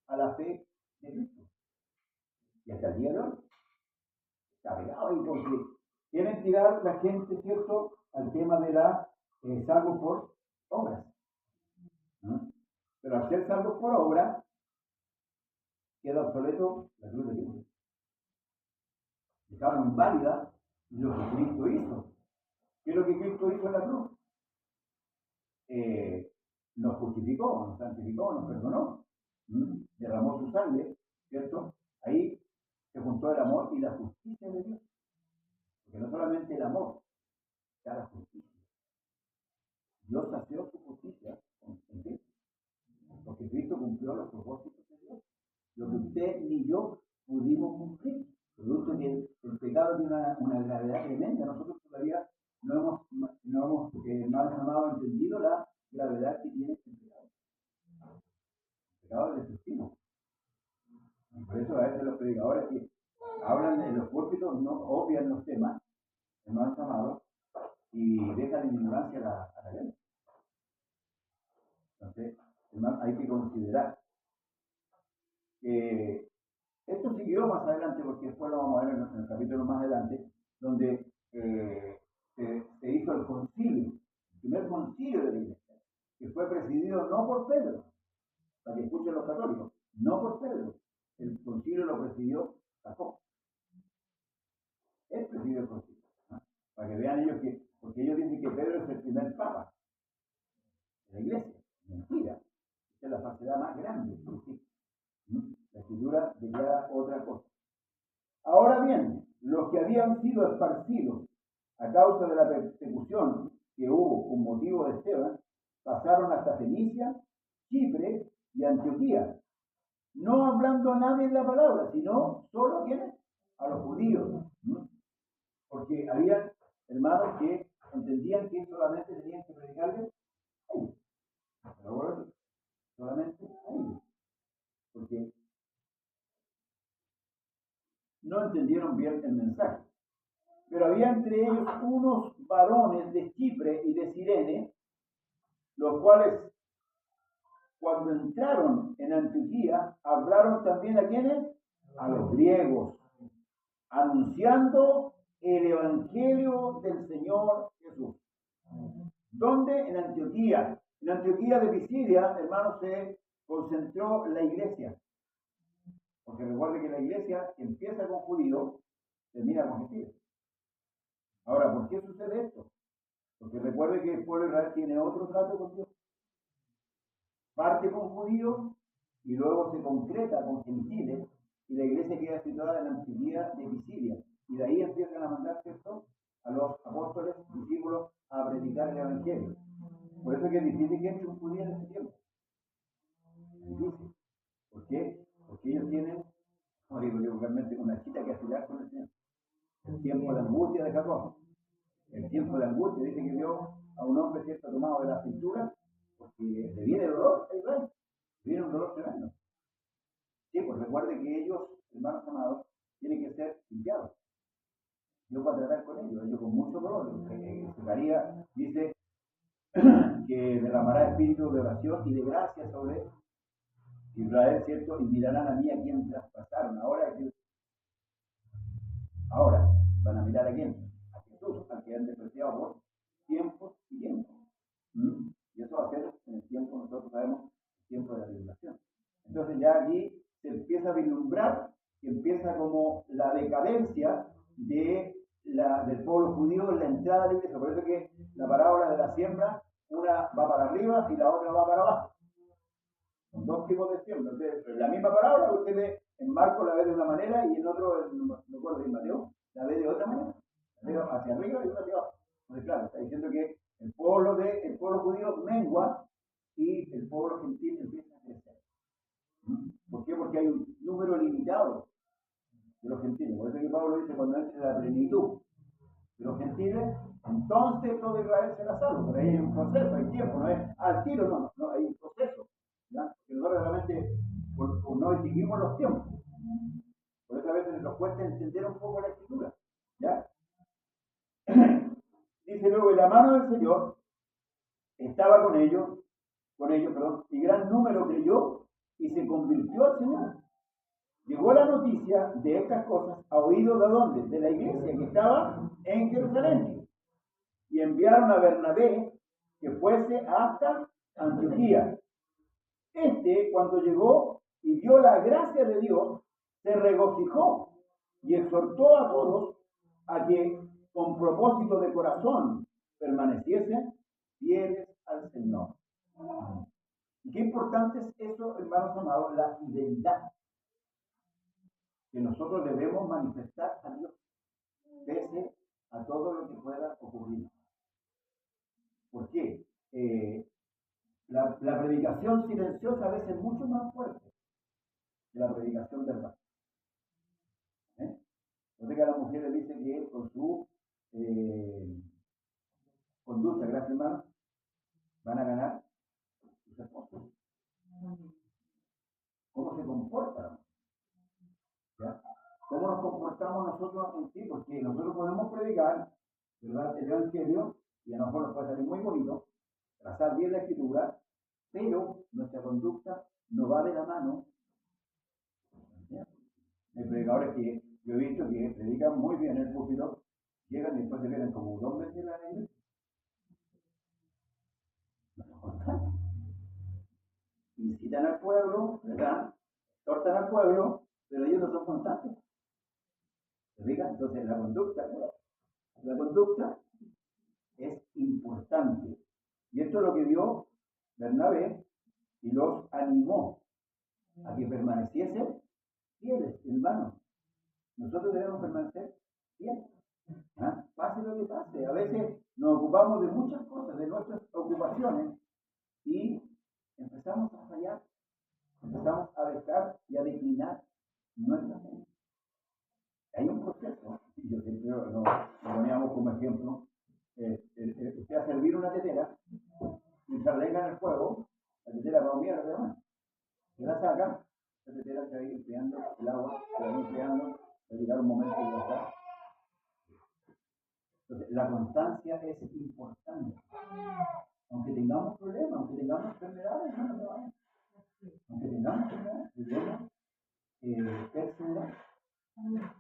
a la fe de Cristo. Y hasta el día de hoy está pegado ahí porque quieren tirar la gente, ¿cierto?, al tema de la salvo por obras, ¿no? Pero al ser salvo por obras, queda obsoleto la cruz de Cristo. Dejaron inválida lo que Cristo hizo. ¿Qué es lo que Cristo hizo en la cruz? Nos justificó, nos santificó, nos perdonó, derramó su sangre, ¿cierto? Ahí se juntó el amor y la justicia de Dios. Porque no solamente el amor, está la justicia. Dios sació su justicia en Cristo. Porque Cristo cumplió los propósitos de Dios. Lo que usted ni yo pudimos cumplir. Producto que el pecado tiene una gravedad tremenda. Nosotros todavía no hemos entendido la gravedad que tiene este pecado. El pecado es destructivo. Por eso a veces los predicadores que hablan en los púlpitos no obvian los temas, hermanos amados, y dejan en ignorancia a la gente. Entonces, hermano, hay que considerar que esto siguió más adelante, porque después lo vamos a ver en el capítulo más adelante, donde se hizo el concilio, el primer concilio de la iglesia, que fue presidido no por Pedro, para que escuchen los católicos, no por Pedro. El concilio lo presidió Jacob. Él presidió el concilio, ¿no? Para que vean ellos porque ellos dicen que Pedro es el primer papa de la iglesia. Mentira. Esta es la falsedad más grande. La escritura declara otra cosa. Ahora bien, los que habían sido esparcidos a causa de la persecución que hubo con motivo de Esteban, pasaron hasta Fenicia, Chipre y Antioquía, no hablando a nadie en la palabra, sino solo a los judíos. Porque había hermanos que entendían que solamente tenían que predicarles a ellos. Pero bueno, solamente a ellos. Porque no entendieron bien el mensaje. Pero había entre ellos unos varones de Chipre y de Cirene, los cuales, cuando entraron en Antioquía, hablaron también a quienes, a los griegos, anunciando el evangelio del Señor Jesús. ¿Dónde? En Antioquía. En Antioquía de Pisidia, hermanos, se concentró la iglesia. Porque recuerde que la iglesia empieza con judíos, termina con gentiles. Ahora, ¿por qué sucede esto? Porque recuerde que el pueblo de Israel tiene otro trato con Dios. Parte con judíos y luego se concreta con gentiles y la iglesia queda situada en la Antioquía de Pisidia. Y de ahí empiezan a mandar, ¿cierto?, a los apóstoles, discípulos, a predicar el evangelio. Por eso es que es difícil que entre un judío en este tiempo. Es difícil. ¿Por qué? Porque ellos tienen, como digo yo realmente, una chita que afilar con el Señor. El tiempo de angustia de Jacob. El tiempo de angustia, dice que vio a un hombre, ¿cierto?, tomado de la cintura, porque le viene dolor a Israel. Le viene un dolor tremendo. Sí, pues recuerde que ellos, hermanos amados, tienen que ser limpiados. Dios va a tratar con ellos, ellos con mucho dolor. Zacarías dice que derramará espíritu de oración y de gracia sobre Israel, ¿cierto? Y mirarán a mí a quien traspasaron. Ahora van a mirar a quién, a Jesús, al que han despreciado por tiempos y tiempos. Y eso va a ser en el tiempo, nosotros sabemos, el tiempo de la tribulación. Entonces ya aquí se empieza a vislumbrar que empieza como la decadencia del pueblo judío en la entrada de la iglesia. Por eso que la parábola de la siembra, una va para arriba y la otra va para abajo. Son dos tipos de siembra. Entonces, la misma parábola usted ve en Marcos la ve de una manera y en otro, no me acuerdo, en Mateo, la ve de otra manera. La ve hacia arriba y otra hacia abajo. Entonces, claro, está diciendo que el pueblo judío mengua y el pueblo gentil empieza a crecer. ¿Por qué? Porque hay un número limitado de los gentiles. Por eso que Pablo dice, cuando entre la plenitud de los gentiles, entonces todo Israel será salvo. Pero ahí hay un proceso, hay tiempo, no es al tiro, no, hay un proceso. ¿Ya? Que nosotros realmente por no distinguimos los tiempos. Por eso a veces nos cuesta entender un poco la escritura. ¿Ya? Dice luego, la mano del Señor estaba con ellos, y gran número creyó y se convirtió al Señor. Llegó la noticia de estas cosas a oídos de dónde? De la iglesia que estaba en Jerusalén. Y enviaron a Bernabé que fuese hasta Antioquía. Cuando llegó y vio la gracia de Dios, se regocijó y exhortó a todos a que con propósito de corazón permaneciesen fieles al Señor. Y qué importante es eso, hermanos amados, la fidelidad que nosotros debemos manifestar a Dios, pese a todo lo que pueda ocurrir. ¿Por qué? La predicación silenciosa a veces es mucho más fuerte que la predicación verbal. No sé que a las mujeres dice que con su conducta, gracias hermano, van a ganar sus esposos. ¿Cómo se comportan? ¿Ya? ¿Cómo nos comportamos nosotros en sí? Porque nosotros podemos predicar, ¿verdad?, el evangelio, y a lo mejor nos puede salir muy bonito, trazar bien la escritura, pero nuestra conducta no va de la mano. ¿Ya? Hay predicadores que yo he visto que predican muy bien el púlpito, llegan y después se quedan como 2 meses en la iglesia. No son constantes. Incitan al pueblo, ¿verdad? Exhortan al pueblo, pero ellos no son constantes. ¿Se fijan? Entonces la conducta es importante. Y esto es lo que vio Bernabé y los animó a que permaneciesen fieles, hermanos. Nosotros debemos permanecer fieles. ¿Ah? Pase lo que pase. A veces nos ocupamos de muchas cosas, de nuestras ocupaciones, y empezamos a fallar, empezamos a dejar y a declinar nuestra fe. Hay un proceso, y yo siempre lo poníamos como ejemplo, usted a servir una tetera, mientras le en el fuego, la tetera va a humear, ¿verdad? Se la saca, la tetera se va a ir enfriando, el agua se va a ir enfriando, va a llegar un momento de gastar. Entonces, la constancia es importante. Aunque tengamos problemas, aunque tengamos enfermedades, no. Aunque tengamos que debemos perseverar.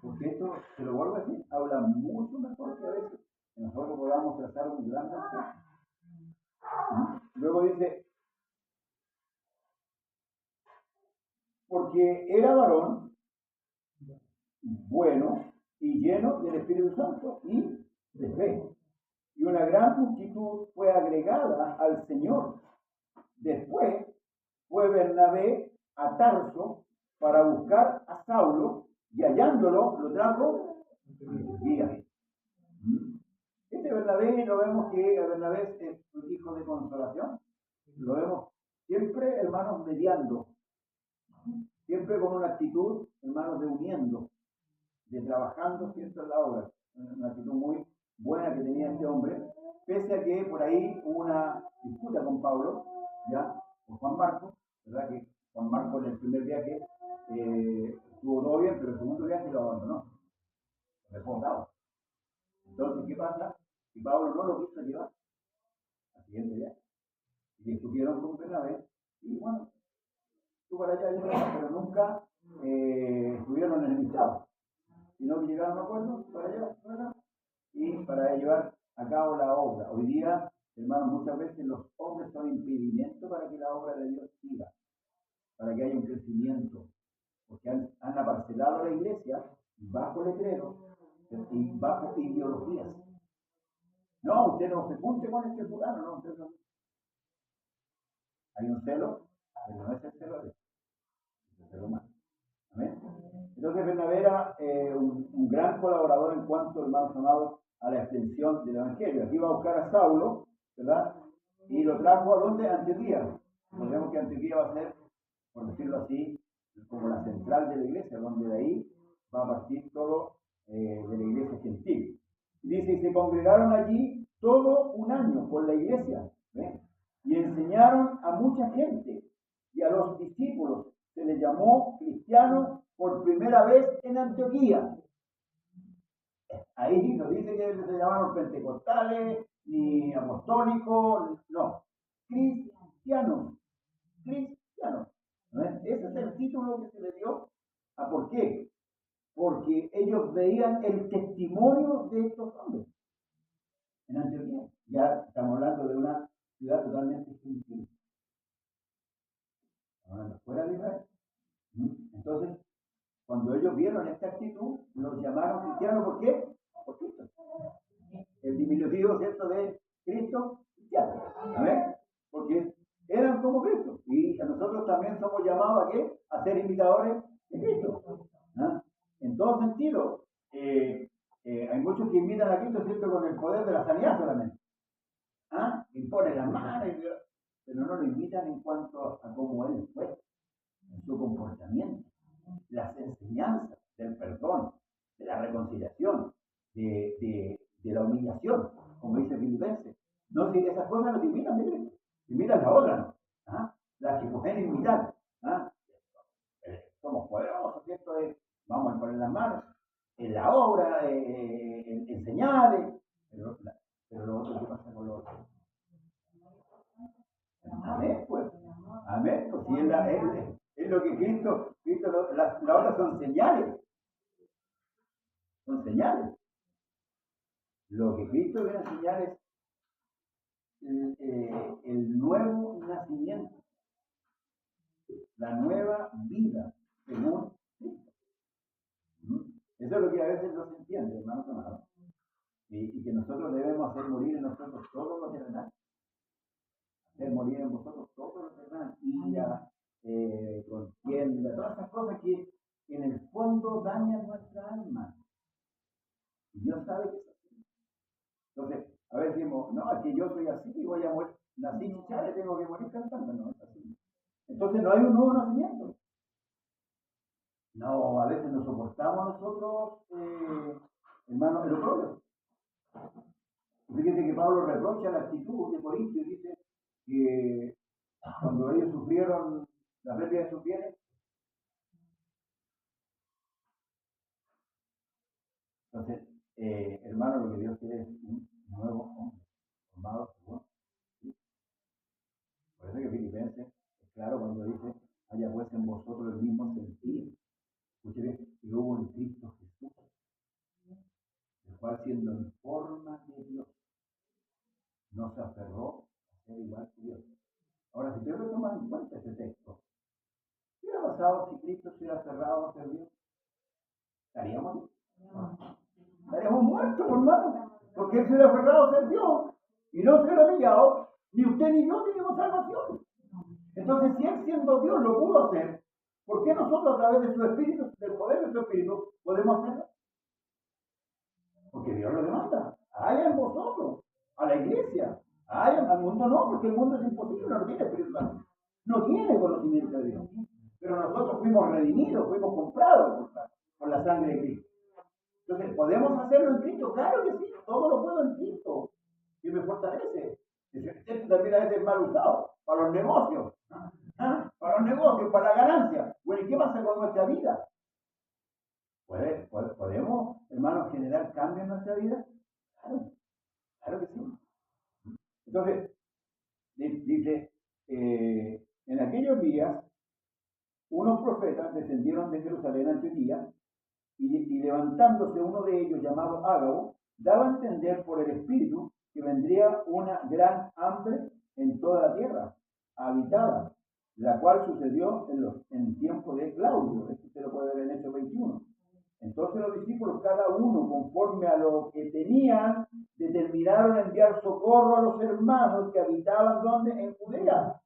Porque esto, se lo vuelvo a decir, habla mucho mejor que a veces que nosotros podamos trazar un gran mensaje. Luego dice, porque era varón bueno y lleno del Espíritu Santo y de fe. Y una gran multitud fue agregada al Señor. Después fue Bernabé a Tarso para buscar a Saulo y hallándolo lo trajo guía. Este Bernabé, lo vemos que Bernabé es un hijo de consolación. Lo vemos siempre, hermanos, mediando. Siempre con una actitud, hermanos, de uniendo, de trabajando siempre en la obra. Una actitud muy buena que tenía este hombre, pese a que por ahí hubo una disputa con Pablo, ya, con Juan Marcos, ¿verdad? Que Juan Marcos en el primer viaje estuvo todo bien, pero el segundo viaje lo abandonó, lo dejó botado. Entonces, ¿qué pasa? Si Pablo no lo quiso llevar al siguiente viaje, y discutieron con Bernabé, y bueno, tú para allá, yo para allá, pero nunca estuvieron enemistados, sino que llegaron a un acuerdo para allá, para acá, y para llevar a cabo la obra. Hoy día, hermanos, muchas veces los hombres son impedimento para que la obra de Dios siga, para que haya un crecimiento, porque han aparcelado la iglesia bajo letreros y bajo ideologías. No, usted no se junte con este fulano, no, usted no. Hay un celo, pero no es el celo de el celo humano. Amén. Entonces Bernabé era un gran colaborador en cuanto, hermanos amados, a la extensión del Evangelio. Aquí iba a buscar a Saulo, ¿verdad? Y lo trajo a dónde? A Antioquía. Sabemos que Antioquía va a ser, por decirlo así, como la central de la iglesia, donde de ahí va a partir todo de la iglesia gentil. Y dice, y se congregaron allí todo un año con la iglesia, ¿ves? Y enseñaron a mucha gente, y a los discípulos se les llamó cristianos por primera vez en Antioquía. Ahí no dice que se llamaron pentecostales, ni apostólicos, no, cristianos, cristianos. ¿No es? Ese es el título que se le dio. ¿A por qué? Porque ellos veían el testimonio de estos hombres en Antioquía. Ya estamos hablando de una ciudad totalmente gentil, hablando fuera de Israel. Entonces, cuando ellos vieron esta actitud, los llamaron cristianos. ¿Por qué? Por Cristo. El diminutivo, ¿cierto?, de Cristo, cristiano. ¿Amén? Porque eran como Cristo. Y a nosotros también somos llamados a qué? A ser imitadores de Cristo. ¿Ah? En todo sentido. Hay muchos que imitan a Cristo, ¿cierto?, con el poder de la sanidad solamente. ¿Ah? Imponen las manos, pero no lo imitan en cuanto a cómo Él fue, en su comportamiento, las enseñanzas del perdón, de la reconciliación, de la humillación, como dice Filipenses. No, si esas cosas no se imitan de Cristo, imitan las otras, ¿no? ¿Ah? Las que pueden imitar. ¿Ah? Somos poderosos, ¿cierto? Vamos a poner las manos en la obra, en enseñar, pero lo otro, ¿qué pasa con lo otro? Amén, pues. Amén, pues si es lo que Cristo las otras son señales. Son señales. Lo que Cristo viene a enseñar es el nuevo nacimiento, la nueva vida, según Cristo. Eso es lo que a veces no se entiende, hermanos amados. Y que nosotros debemos hacer morir en nosotros todo lo terrenal. Hacer morir en vosotros todo lo terrenal. Ira, contienda, todas esas cosas que en el fondo dañan nuestra alma. Y Dios sabe que es así. Entonces, a veces decimos, no, es que yo soy así y voy a morir. Nací chichare, tengo que morir cantando. No, es así. Entonces no hay un nuevo nacimiento. No, a veces nos soportamos nosotros, hermanos, el oprobio. Fíjense que Pablo reprocha la actitud de Corintio y dice que cuando ellos sufrieron la pérdida de sus bienes, entonces, hermano, lo que Dios quiere es un nuevo hombre, formado según. Por eso que Filipenses es claro cuando dice igual siendo en forma de Dios, no se aferró a ser igual que Dios. Ahora, si tengo que tomar en cuenta este texto, ¿qué hubiera pasado si Cristo se hubiera aferrado a ser Dios? ¿Estaríamos? Estaríamos muertos, hermano, porque Él se hubiera aferrado a ser Dios y no se hubiera humillado, ni usted ni yo tenemos salvación. Entonces, si Él siendo Dios lo pudo hacer, ¿por qué nosotros a través de su Espíritu, del poder de su Espíritu, podemos hacerlo? Porque Dios lo demanda. Haya en vosotros, a la iglesia. Haya al mundo no, porque el mundo es imposible, no tiene Espíritu Santo. No tiene conocimiento de Dios. Pero nosotros fuimos redimidos, fuimos comprados por la sangre de Cristo. Entonces, ¿podemos hacerlo en Cristo? Claro que sí, todo lo puedo en Cristo. Y me fortalece. Esto también a veces es mal usado para los negocios. Para los negocios, para la ganancia. Bueno, ¿y qué pasa con nuestra vida? ¿Podemos, hermanos, generar cambios en nuestra vida? Claro, claro que sí. Entonces, dice, en aquellos días, unos profetas descendieron de Jerusalén a Antioquía y levantándose uno de ellos, llamado Ágabo, daba a entender por el Espíritu que vendría una gran hambre en toda la tierra habitada, la cual sucedió en tiempo de Claudio. Esto se lo puede ver en Hechos 21. Entonces los discípulos, cada uno conforme a lo que tenían, determinaron enviar socorro a los hermanos que habitaban donde en Judea,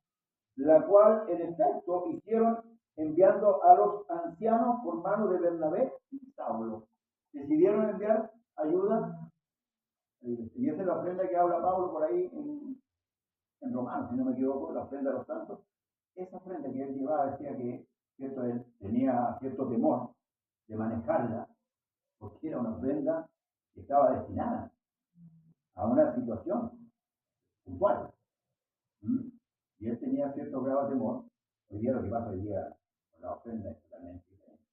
la cual en efecto hicieron enviando a los ancianos por mano de Bernabé y Saulo. Decidieron enviar ayuda, y esa es la ofrenda que habla Pablo por ahí en Romanos, si no me equivoco, la ofrenda de los santos. Esa ofrenda que él llevaba decía que cierto, él tenía cierto temor de manejarla, porque era una ofrenda que estaba destinada a una situación puntual. Y él tenía cierto grado de temor. Hoy día lo que pasa hoy día con la ofrenda es totalmente diferente.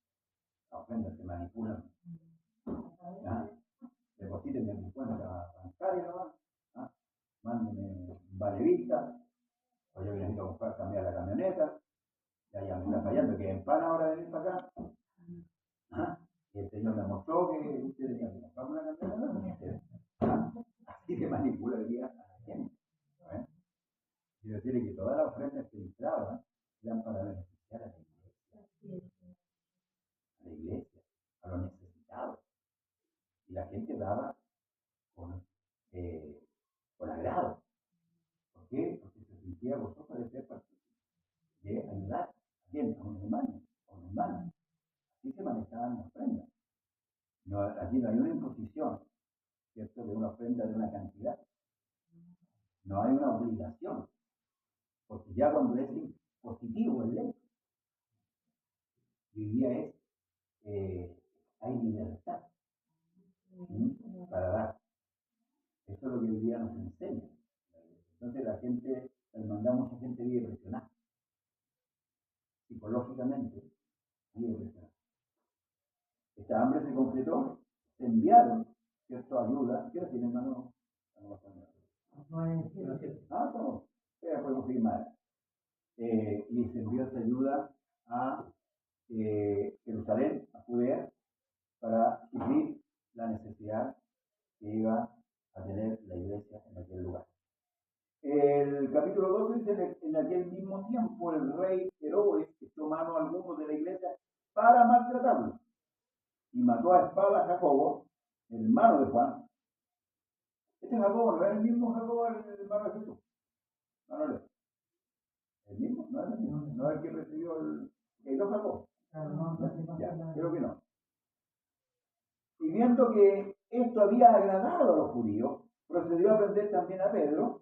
Las ofrendas se manipulan. Depositen en mi cuenta bancaria, ¿no? Mándenme un valevista, o yo necesito comprar, cambiar la camioneta, ya me está fallando, que en pan ahora de venir para acá. Y el Señor me mostró que usted tenía que comprar una camioneta. Así se manipula hoy día a la gente. Y decirle que todas las ofrendas que entraban eran para beneficiar a la iglesia, a los necesitados. Y la gente daba con agrado. ¿Por qué? Porque se sentía gozoso de ser partícipe, de ayudar a quien, a un hermano, a un hermano. Así se manejaban las ofrendas. No, aquí no hay una imposición, ¿cierto?, de una ofrenda de una cantidad. No hay una obligación, porque ya cuando es positivo el ley, hoy día hay libertad para dar. Eso es lo que hoy día nos enseña. Entonces la gente, la hermandad, mucha gente vive presionada. Psicológicamente vive presionada. Esta hambre se concretó, se enviaron, ¿cierto?, ayuda. ¿Qué hora tiene, hermano? Estamos. Podemos seguir más. Y se envió esta ayuda a Jerusalén, a Judea, para suplir la necesidad que iba a tener la iglesia en aquel lugar. El capítulo 12 dice: en aquel mismo tiempo el rey Herodes echó mano a algunos de la iglesia para maltratarlos y mató a espada a Jacobo, el hermano de Juan. Este Jacobo no es el mismo Jacobo, el hermano de Jesús. No es el mismo, no es el mismo, no es el que recibió el Jacobo. Ya, creo que no. Y viendo que esto había agradado a los judíos, procedió a prender también a Pedro.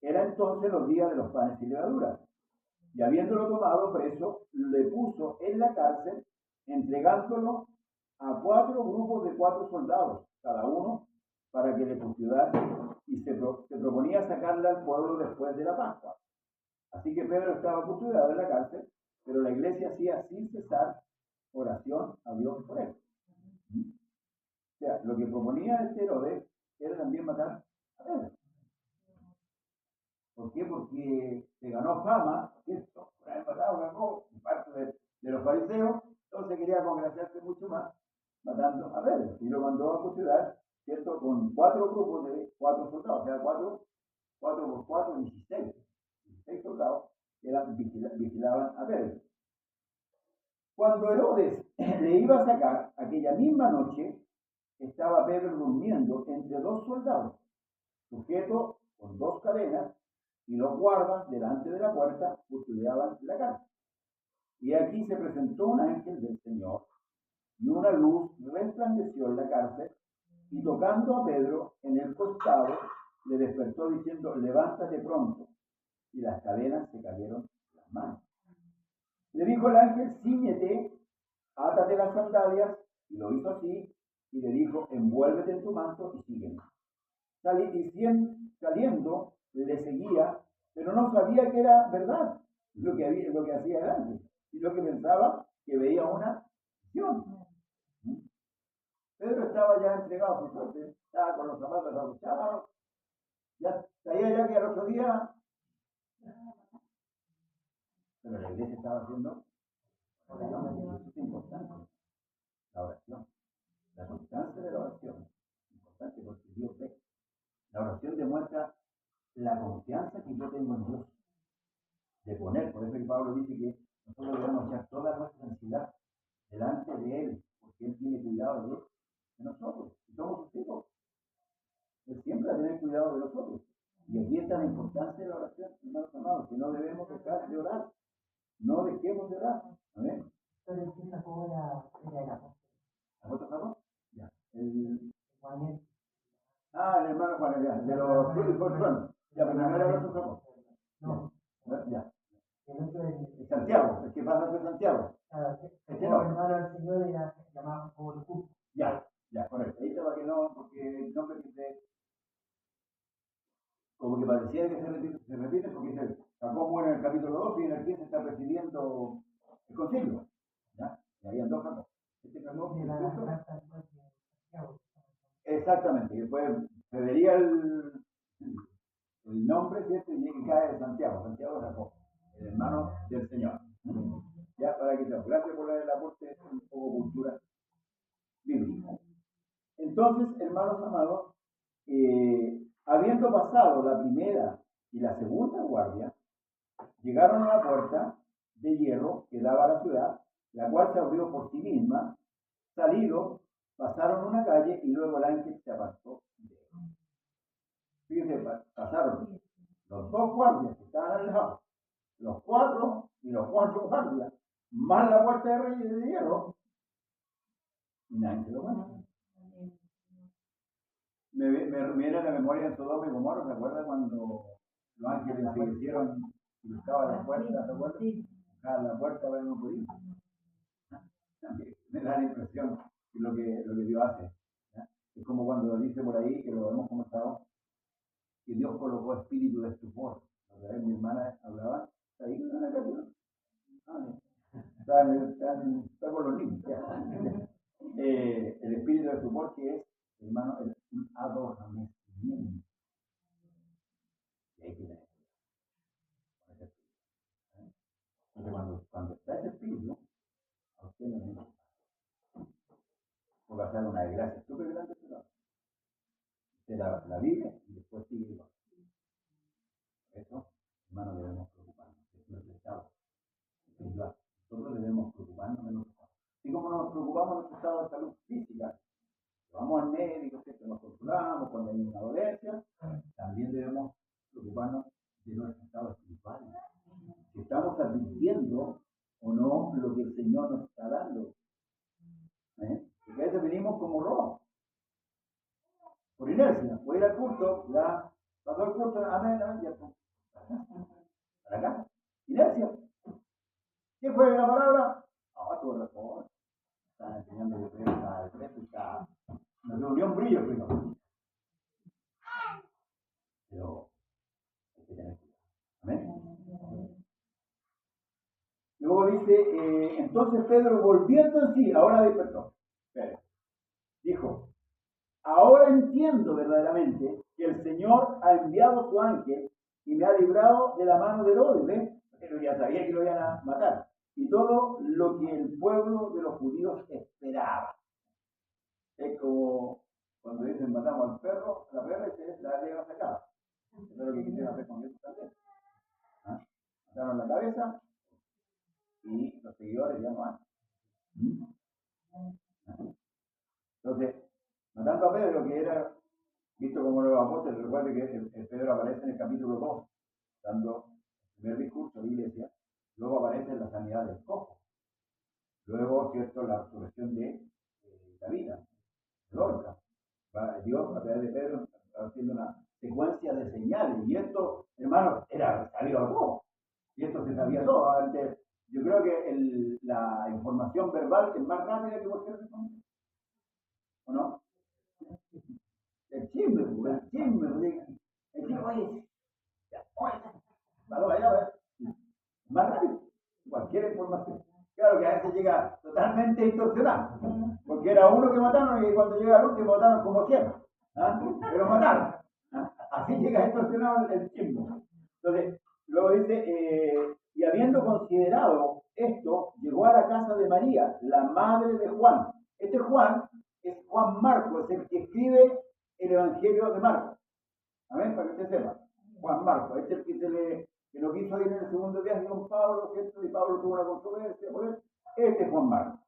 Era entonces los días de los panes y levaduras. Y habiéndolo tomado preso, le puso en la cárcel, entregándolo a 4 grupos de 4 soldados, cada uno, para que le custodiase, y se proponía sacarle al pueblo después de la Pascua. Así que Pedro estaba custodiado en la cárcel, pero la iglesia hacía sin cesar oración a Dios por él. O sea, lo que proponía este Herodes era también matar a Pedro. ¿Por qué? Porque se ganó fama, ¿cierto?, por haber matado a Jacobo, en parte de los fariseos. Entonces quería congraciarse mucho más matando a Pedro y lo mandó a custodiar ¿cierto? Con 4 grupos de 4 soldados, o sea, 4 por 4, 16 soldados que vigilaban a Pedro. Cuando Herodes le iba a sacar, aquella misma noche, estaba Pedro durmiendo entre 2 soldados, sujeto con 2 cadenas, y los guardas delante de la puerta custodiaban la cárcel. Y aquí se presentó un ángel del Señor, y una luz resplandeció en la cárcel, y tocando a Pedro en el costado, le despertó diciendo: levántate pronto. Y las cadenas se cayeron de las manos. Le dijo el ángel: cíñete, átate las sandalias. Y lo hizo así, y le dijo: envuélvete en tu manto y sígueme. Saliendo, le seguía, pero no sabía que era verdad lo que hacía el ángel, sino que pensaba que veía una visión. Pedro estaba ya entregado a su suerte, estaba con los zapatos abrochados, ya sabía ya que al otro día, pero la iglesia estaba haciendo oración. Eso es importante, la oración, la constancia de la oración, es importante porque Dios ve. La oración demuestra la confianza que yo tengo en Dios, de poner, por eso el Pablo dice que nosotros debemos echar toda nuestra ansiedad delante de Él, porque Él tiene cuidado de nosotros, y somos sus hijos. Él siempre va a tener cuidado de nosotros. Y aquí está la importancia de la oración, hermanos amados, que no debemos dejar de orar, no dejemos de orar. Amén. Pero el que sacó era el apóstol. ¿Apóstol sacó? Ya. El Juan. hermano Juan, ya, de los tronos. Ya, pero no era el otro sacó. No. Ya. El otro es Santiago, el que pasa a ser Santiago. Este no. El hermano del Señor era llamado por Jesús. Ya, correcto. Ahí estaba que no, porque el nombre que como que parecía que se repite porque Jacob muere en el capítulo 2 y en el 15 está presidiendo el concilio. ¿Ya? Y habían 2 Jacob. Este Jacob, exactamente, y después se vería el nombre, ¿cierto? Y cae de Santiago Jacob, el hermano del Señor. Ya, para que gracias por el aporte, un poco de cultura bíblica. Entonces, hermanos amados, habiendo pasado la primera y la segunda guardia, llegaron a la puerta de hierro que daba a la ciudad, la cual se abrió por sí misma. Salidos, pasaron una calle y luego el ángel se apartó de ellos. Fíjense, pasaron los 2 guardias que estaban al lado, los 4 y los 4 guardias, más la puerta de reyes de hierro, y nadie se lo cuenta. Me viene a la memoria de Sodoma y Gomorra. ¿Se acuerdan cuando los ángeles se hicieron y buscaban la puerta? ¿Se acuerdan? Buscaban la puerta para no poder. Me da la impresión de lo que Dios hace. ¿Ya? Es como cuando dice por ahí, que lo hemos comentado, que Dios colocó espíritu de estupor. Mi hermana hablaba, ahí no la cayó. Está con los niños. El espíritu de estupor, que es, hermano, un adornamiento. Y hay que tener cuidado. Porque cuando está ese espíritu, a usted no le gusta. Puede pasar una desgracia súper grande, pero usted la vive y después sigue igual. Por eso, hermano, debemos preocuparnos de nuestro estado espiritual. Nosotros debemos preocuparnos de nuestro estado. Así como nos preocupamos de nuestro estado de salud física, vamos al médico, nos controlamos cuando hay una dolencia, también debemos preocuparnos de nuestro estado espiritual. Si estamos advirtiendo o no lo que el Señor nos está dando. Porque a veces venimos como robots, por inercia. Voy a ir al culto, ya pasó el culto, amén, ya está. Para acá, inercia. ¿Qué fue la palabra? Todo razón. Están enseñando que está de frente, está. Nos devolvió un brillo primero. Pero hay que tener cuidado. Amén. Luego dice, entonces Pedro, volviendo en sí, ahora despertó. Pedro dijo: ahora entiendo verdaderamente que el Señor ha enviado su ángel y me ha librado de la mano de Herodes. ¿Ves? Pero ya sabía que lo iban a matar. Y todo lo que el pueblo de los judíos esperaba. Es como cuando dicen matamos al perro, la perra es la lleva sacada. Eso es lo que quisieron hacer con Jesús también. ¿Ah? Mataron la cabeza y los seguidores ya no hay. Entonces, matando a Pedro, que era visto como nuevo apóstol, recuerde que el Pedro aparece en el capítulo 2, dando el primer discurso de la iglesia, luego aparece en la sanidad del cojo, luego, cierto, la resurrección de David, de Dorcas. Dios, a través de Pedro, está haciendo una secuencia de señales, y esto, hermanos, era salido a todo, y esto se sabía todo. Antes, yo creo que la información verbal es más rápida que cualquier otra cosa, ¿o no? El chisme, oye, vaya, más rápido, cualquier información. Claro que a veces llega totalmente distorsionado, porque era uno que mataron y cuando llega el último mataron como 100, ¿ah? Pero mataron. ¿Ah? Así llega distorsionado el chisme. Entonces, luego dice, y habiendo considerado esto, llegó a la casa de María, la madre de Juan. Este Juan es Juan Marcos, es el que escribe el Evangelio de Marcos. Amén, para que usted sepa. Juan Marcos, este es el que no quiso ir en el segundo viaje con Pablo, ¿cierto? Y Pablo tuvo una controversia por él. Este es Juan Marcos.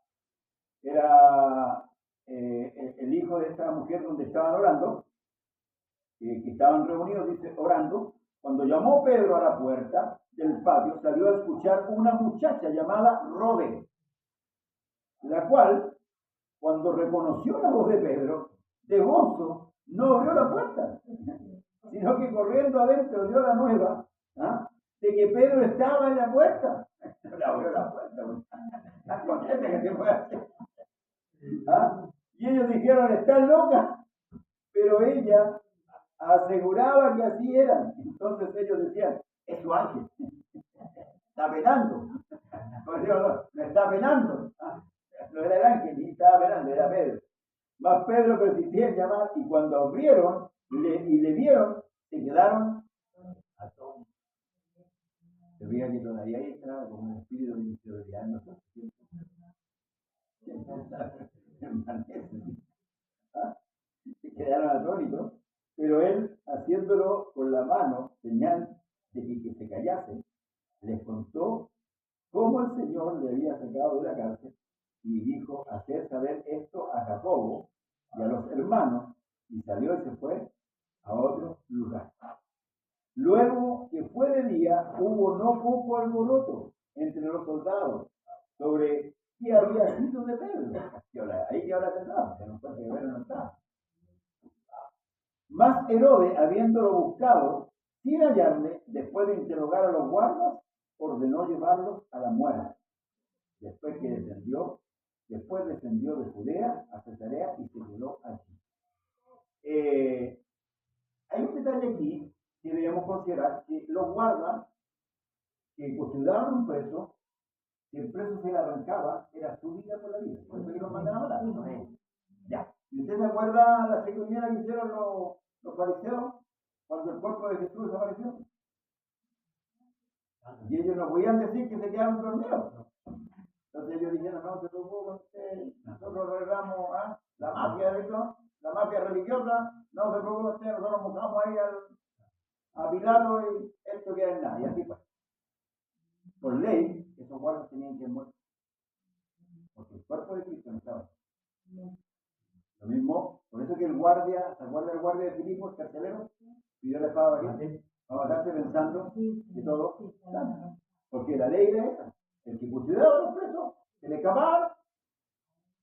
Era el hijo de esta mujer donde estaban orando, que estaban reunidos, dice, orando. Cuando llamó Pedro a la puerta del patio, salió a escuchar una muchacha llamada Rode, la cual, cuando reconoció la voz de Pedro, de gozo, no abrió la puerta, sino que corriendo adentro dio la nueva, ¿ah?, de que Pedro estaba en la puerta. No le abrió la puerta, tan contenta que se fue a hacer. ¿Ah? Y ellos dijeron, ¿estás loca? Pero ella aseguraba que así eran. Entonces ellos decían, es su ángel, está penando. Me está penando. ¿Ah? No era el ángel, ni estaba penando, era Pedro. Mas Pedro persistía en llamar, y cuando abrieron y le vieron, se quedaron atónitos. Se veía que todavía ahí entraba como un espíritu de inseguridad en nosotros. ¿Ah? Se quedaron atónitos, pero él, haciéndolo con la mano, señal de que se callasen, les contó cómo el Señor le había sacado de la cárcel, y dijo hacer saber esto a Jacobo y a los hermanos, y salió y se fue a otro lugar. Luego que fue de día, hubo no poco alboroto entre los soldados sobre qué había sido de Pedro. Ahí que ahora tendrá, que no puede que Pedro no está. Mas Herodes, habiéndolo buscado, sin hallarle, después de interrogar a los guardas, ordenó llevarlos a la muerte. Después descendió de Judea a Cesarea y se quedó allí. Hay un detalle aquí que debemos considerar, que los guardas que custodiaban un preso, si el preso se le arrancaba, era su vida por la vida. Por eso que los mandan a matar. Ya. ¿Y usted se acuerda la ceremonia que hicieron los fariseos cuando el cuerpo de Jesús desapareció? Y ellos no podían decir que se quedaron dormidos. Entonces ellos dijeron, no se preocupe, nosotros arreglamos la mafia de esto, la mafia religiosa, no se preocupe, nosotros mojamos ahí a Pilato y esto queda en nada. Y así fue. Por ley, esos guardias tenían que morir, porque el cuerpo de Cristo no estaba. Lo mismo, por eso que el guardia, ¿se acuerda del guardia de Filipo, el carcelero? Pidió la espada valiente para matarse pensando que todo está. Porque la ley era esa. El que custodiaba a los presos, se le escapaban,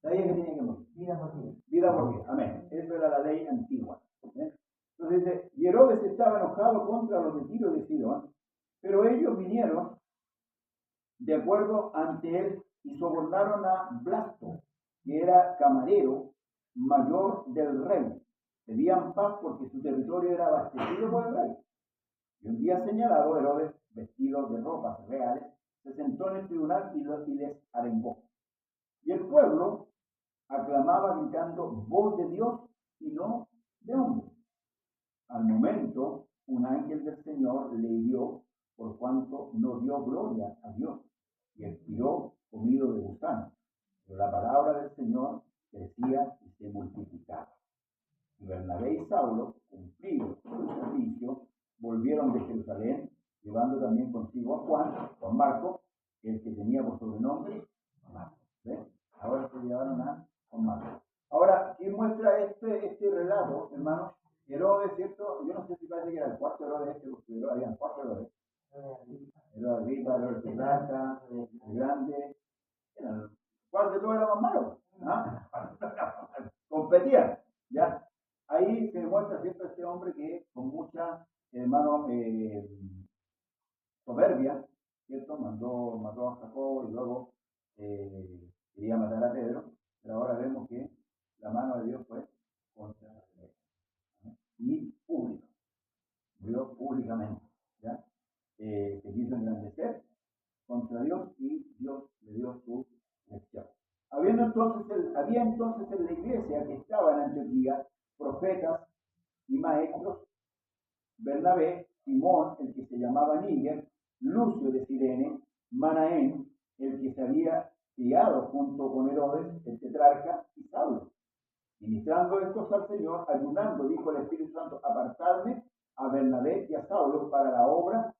sabía que tenía que morir. Vida por vida. Vida por vida. Amén. Eso era la ley antigua. Entonces dice, y Herodes estaba enojado contra los de Tiro y de Sidón, pero ellos vinieron de acuerdo ante él y sobornaron a Blasto, que era camarero mayor del rey. Pedían paz porque su territorio era abastecido por el rey. Y un día señalado, Herodes, vestido de ropas reales, se sentó en el tribunal y les arengó. Y el pueblo aclamaba gritando, voz de Dios y no de hombre. Al momento, un ángel del Señor le hirió por cuanto no dio gloria a Dios y expiró comido de gusanos. Pero la palabra del Señor crecía y se multiplicaba. Y Bernabé y Saulo, cumplido su servicio, volvieron de Jerusalén, llevando también consigo a Juan Marcos, el que tenía por sobrenombre Marcos. ¿Ves? Ahora se llevaron a Juan Marcos. Ahora, ¿quién muestra este relato, hermanos? Herodes, ¿cierto? Yo no sé si parece que era el cuarto Herodes porque habían 4 Herodes. Herodes Agripa, Herodes Tetrarca, el Grande. ¿Cuál de todos era más malo? ¿Ah? Competían, ¿ya? Ahí se demuestra, ¿cierto?, este hombre que con mucha, hermano, soberbia, ¿cierto? Mató a Jacobo y luego quería matar a Pedro, pero ahora vemos que la mano de Dios fue contra él. Y público, murió públicamente, ¿ya? Se quiso engrandecer contra Dios y Dios le dio su lección. Había entonces en la iglesia que estaba en Antioquía profetas y maestros: Bernabé, Simón, el que se llamaba Níger, Lucio de Cirene, Manaén, el que se había criado junto con Herodes, el tetrarca, y Saulo. Ministrando estos al Señor, ayunando, dijo el Espíritu Santo: apartadme a Bernabé y a Saulo para la obra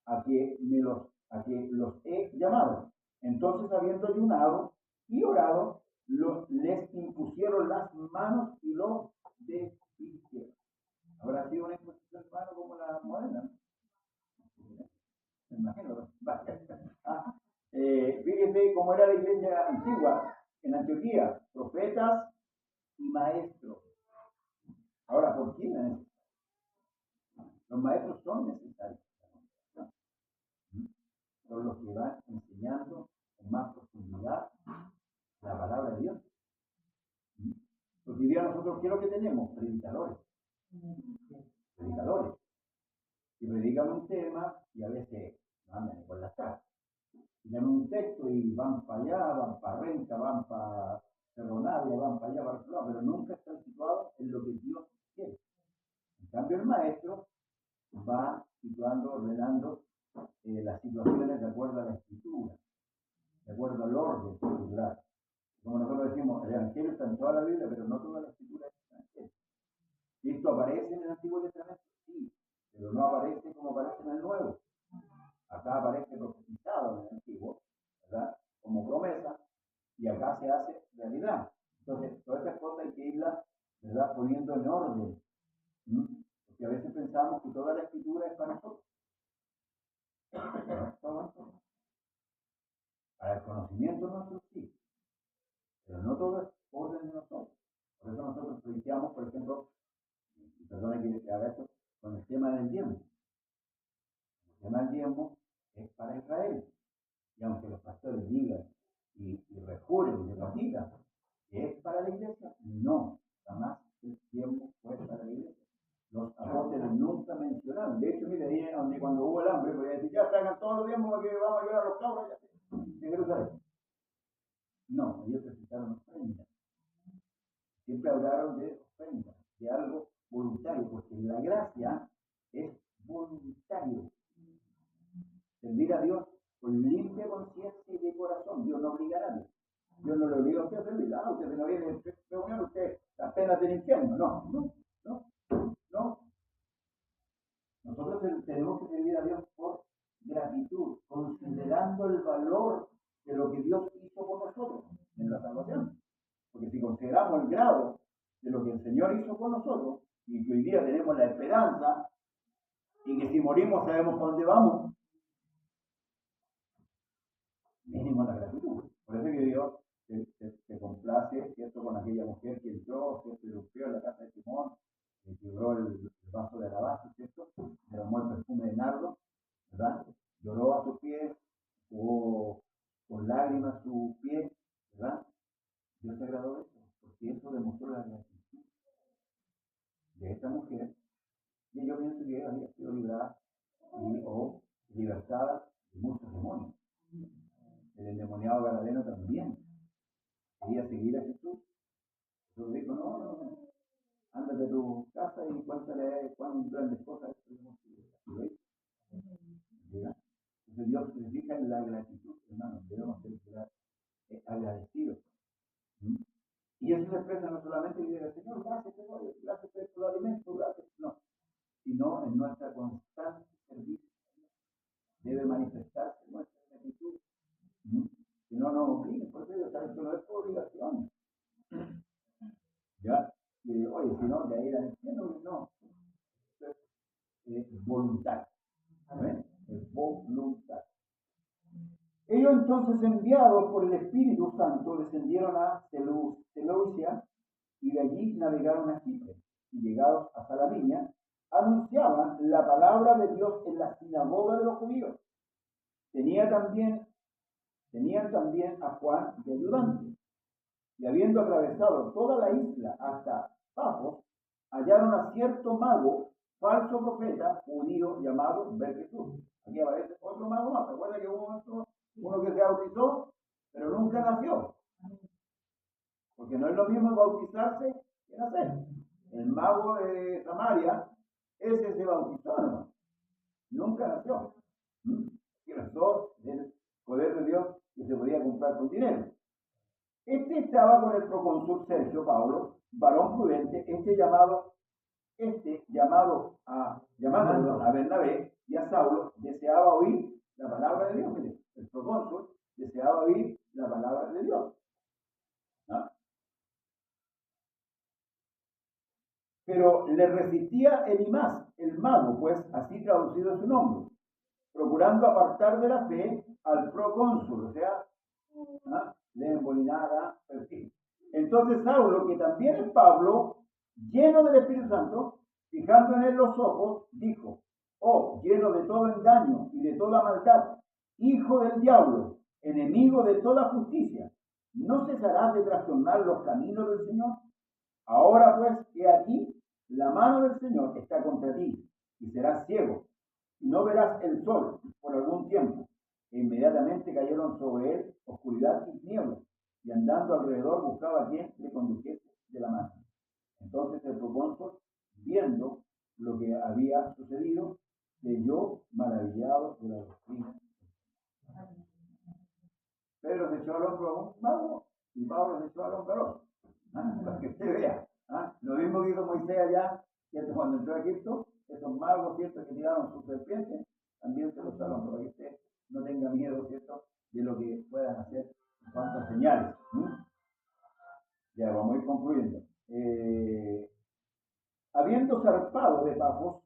a que los he llamado. Entonces, habiendo ayunado y orado, les impusieron las manos y los despidieron. ¿Habrá sido una imposición de mano como la moderna? Me imagino. Fíjense cómo era la iglesia antigua en Antioquía: profetas y maestros. Ahora, ¿por qué la necesidad? Los maestros son necesarios. Son los que van enseñando con más profundidad la palabra de Dios. Porque hoy día nosotros, ¿qué es lo que tenemos? Predicadores. Predicadores. Que predican un tema y a veces no andan por las casas. Tienen un texto y van para allá, van para Renca, van para Cerro Navia, van para allá, para otro lado, pero nunca están situados en lo que Dios quiere. En cambio, el maestro va situando, ordenando las situaciones de acuerdo a la escritura, de acuerdo al orden escritural. Como nosotros decimos, el Evangelio está en toda la Biblia, pero no toda la escritura es Evangelio. ¿Esto aparece en el Antiguo Testamento? Sí, pero no aparece como aparece en el Nuevo. Acá aparece profetizado en el Antiguo, ¿verdad?, como promesa, y acá se hace realidad. Entonces, todas esas cosas hay que irlas, ¿verdad?, poniendo en orden. Porque a veces pensamos que toda la escritura es para nosotros. Para el conocimiento nuestro, sí, pero no todo es orden de nosotros. Por eso nosotros predicamos, por ejemplo, y perdone que haga esto, con el tema del diezmo. El tema del diezmo es para Israel. Y aunque los pastores digan y rejuren y repatitan que es para la iglesia, no, jamás el diezmo fue para la iglesia. Los apóstoles nunca mencionaron. De hecho, mire, ahí donde cuando hubo el hambre, podía decir: ya traigan todos los diezmos que vamos a llevar a los cabros en Jerusalén. No, ellos presentaron ofrendas. Siempre hablaron de ofrendas, de algo voluntario, porque la gracia es voluntario. Servir a Dios con limpia conciencia y de corazón. Dios no obliga a nadie. Dios no le obliga a usted a servir. Usted no viene de reunión, usted las penas del infierno. No. Nosotros tenemos que servir a Dios por gratitud, considerando el valor de lo que Dios hizo por nosotros en la salvación. Porque si consideramos el grado de lo que el Señor hizo por nosotros, y que hoy día tenemos la esperanza, y que si morimos sabemos para dónde vamos, mínimo la gratitud. Por eso que Dios se complace, ¿cierto?, con aquella mujer que entró, ¿cierto?, y rompió en la casa de Simón, que quebró el vaso de alabastro, ¿cierto?, derramó el perfume de nardo, ¿verdad?, lloró a sus pies, jugó con lágrimas sus pies, ¿verdad? Dios se agradó de eso, porque eso demostró la gratitud de esta mujer, y yo pienso que había sido librada o libertada de muchos demonios. El endemoniado Gadareno también quería seguir a Jesús. Jesús dijo: no, ándate a tu casa y cuéntale cuán grandes cosas tenemos que hacer. Entonces Dios se fija en la gratitud, hermanos. Debemos ser agradecidos. Y eso se expresa no solamente en el Señor, gracias por el alimento, gracias, no, sino en nuestra constante servicio. Debe manifestarse nuestra gratitud. Si no nos obliga, por eso esto no es por obligación. ¿Ya? Y, oye, si no, de ahí al infierno, no. Es voluntad. Es voluntad. Ellos entonces, enviados por el Espíritu Santo, descendieron a Seleucia y de allí navegaron a Chipre. Y llegados a Salaminia, anunciaban la palabra de Dios en la sinagoga de los judíos. Tenían también a Juan de ayudante. Y habiendo atravesado toda la isla hasta Pafos, hallaron a cierto mago, falso profeta, judío, llamado Bar-Jesús. Aquí aparece otro mago más. Recuerda que hubo uno que se bautizó, pero nunca nació. Porque no es lo mismo bautizarse que nacer. El mago de Samaria, ese se bautizó, ¿no? Nunca nació. Y nació del poder de Dios que se podía comprar con dinero. Este estaba con el procónsul Sergio Paulo, varón prudente, llamando a Bernabé y a Saulo, deseaba oír la palabra de Dios. Mire, el procónsul deseaba oír la palabra de Dios. ¿No? Pero le resistía Elimas, el mago, pues así traducido es su nombre, procurando apartar de la fe al procónsul, o sea, le embolinada perfil. Entonces Saulo, que también es Pablo, lleno del Espíritu Santo, fijando en él los ojos, dijo: oh, lleno de todo engaño y de toda maldad, hijo del diablo, enemigo de toda justicia, ¿no cesarás de trastornar los caminos del Señor? Ahora pues, he aquí, la mano del Señor está contra ti, y serás ciego, y no verás el sol por algún tiempo. E inmediatamente cayeron sobre él oscuridad y niebla, y andando alrededor buscaba a quien le condujese de la mano. Entonces el procónsul, viendo lo que había sucedido, creyó maravillado de la doctrina. Pedro se echó al hombro a un mago y Pablo se echó al hombro al otro. Para que usted vea. Lo mismo que hizo Moisés allá, ¿cierto? Cuando entró a Egipto, esos magos, ¿cierto?, que tiraron sus serpientes, también se los echó al hombro, para que usted no tenga miedo, ¿cierto?, de lo que puedan hacer en cuanto a señales. Ya vamos a ir concluyendo. Habiendo zarpado de Pafos,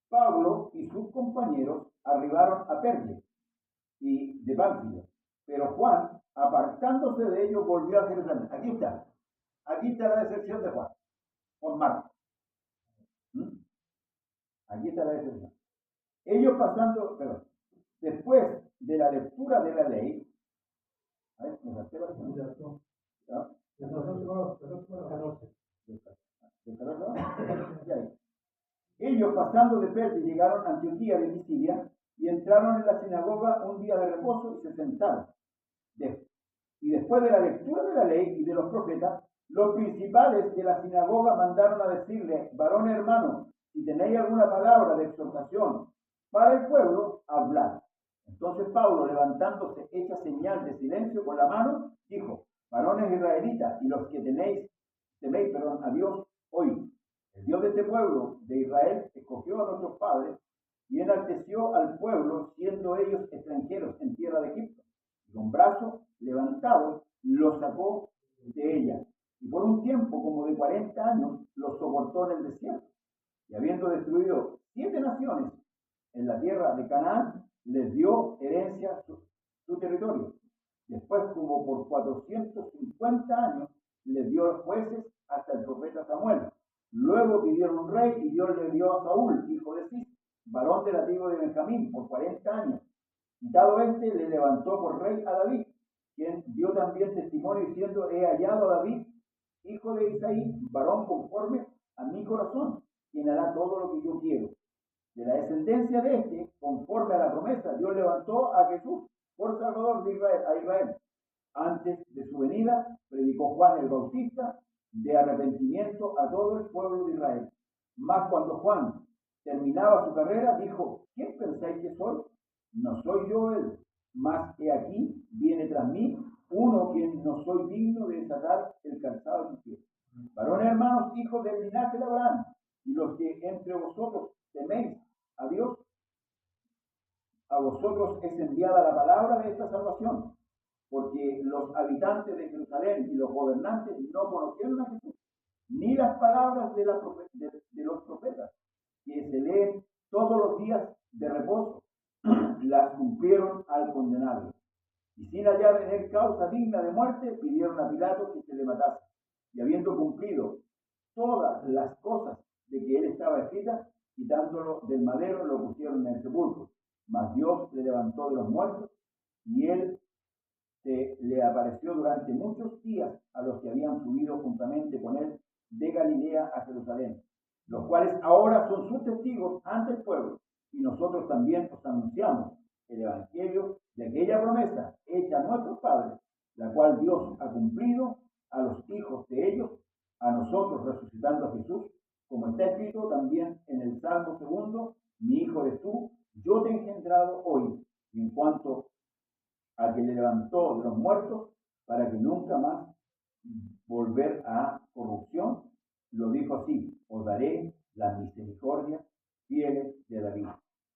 Pablo y sus compañeros arribaron a Perge y de Pánfilo, pero Juan, apartándose de ellos, volvió a Jerusalén. Aquí está la decepción de Juan, con Marcos. Aquí está la decepción. Ellos después de la lectura de la ley, ellos pasando de Perge llegaron a Antioquía de Pisidia y entraron en la sinagoga un día de reposo y se sentaron. Y después de la lectura de la ley y de los profetas, los principales de la sinagoga mandaron a decirle: varones hermanos, si tenéis alguna palabra de exhortación para el pueblo, hablad. Entonces Pablo, levantándose, hecha señal de silencio con la mano, dijo: varones israelitas, y los que teméis a Dios, oíd. El Dios de este pueblo, de Israel, escogió a nuestros padres y enalteció al pueblo, siendo ellos extranjeros en tierra de Egipto. Y con brazos levantados los sacó de ella. Y por un tiempo como de 40 años los soportó en el desierto. Y habiendo destruido 7 naciones en la tierra de Canaán, les dio herencia su territorio. Después, como por 450 años, les dio jueces hasta el profeta Samuel. Luego pidieron un rey y Dios le dio a Saúl, hijo de Cis, varón de la tribu de Benjamín, por 40 años. Quitado le levantó por rey a David, quien dio también testimonio diciendo: he hallado a David, hijo de Isaí, varón conforme a mi corazón, quien hará todo lo que yo quiero. De la descendencia de conforme a la promesa, Dios levantó a Jesús por Salvador de Israel. Antes de su venida, predicó Juan el Bautista de arrepentimiento a todo el pueblo de Israel. Mas cuando Juan terminaba su carrera, dijo: ¿quién pensáis que soy? No soy yo él, mas he aquí, viene tras mí uno quien no soy digno de desatar el calzado de sus pies. Varones hermanos, hijos del linaje de Abraham, y los que entre vosotros teméis a Dios, a vosotros es enviada la palabra de esta salvación, porque los habitantes de Jerusalén y los gobernantes no conocieron a Jesús, ni las palabras de los profetas, que se leen todos los días de reposo, las cumplieron al condenarlo. Y sin hallar en él causa digna de muerte, pidieron a Pilato que se le matase. Y habiendo cumplido todas las cosas de que él estaba escrita, quitándolo del madero, lo pusieron en el sepulcro. Mas Dios le levantó de los muertos, y él le apareció durante muchos días a los que habían subido juntamente con él de Galilea a Jerusalén, los cuales ahora son sus testigos ante el pueblo, y nosotros también os anunciamos el evangelio de aquella promesa hecha a nuestros padres, la cual Dios ha cumplido a los hijos de ellos, a nosotros resucitando a Jesús, como está escrito también en el Salmo 2, mi hijo eres tú, yo te he engendrado hoy. Y en cuanto a que le levantó de los muertos, para que nunca más volver a corrupción, lo dijo así: os daré las misericordias fieles de David.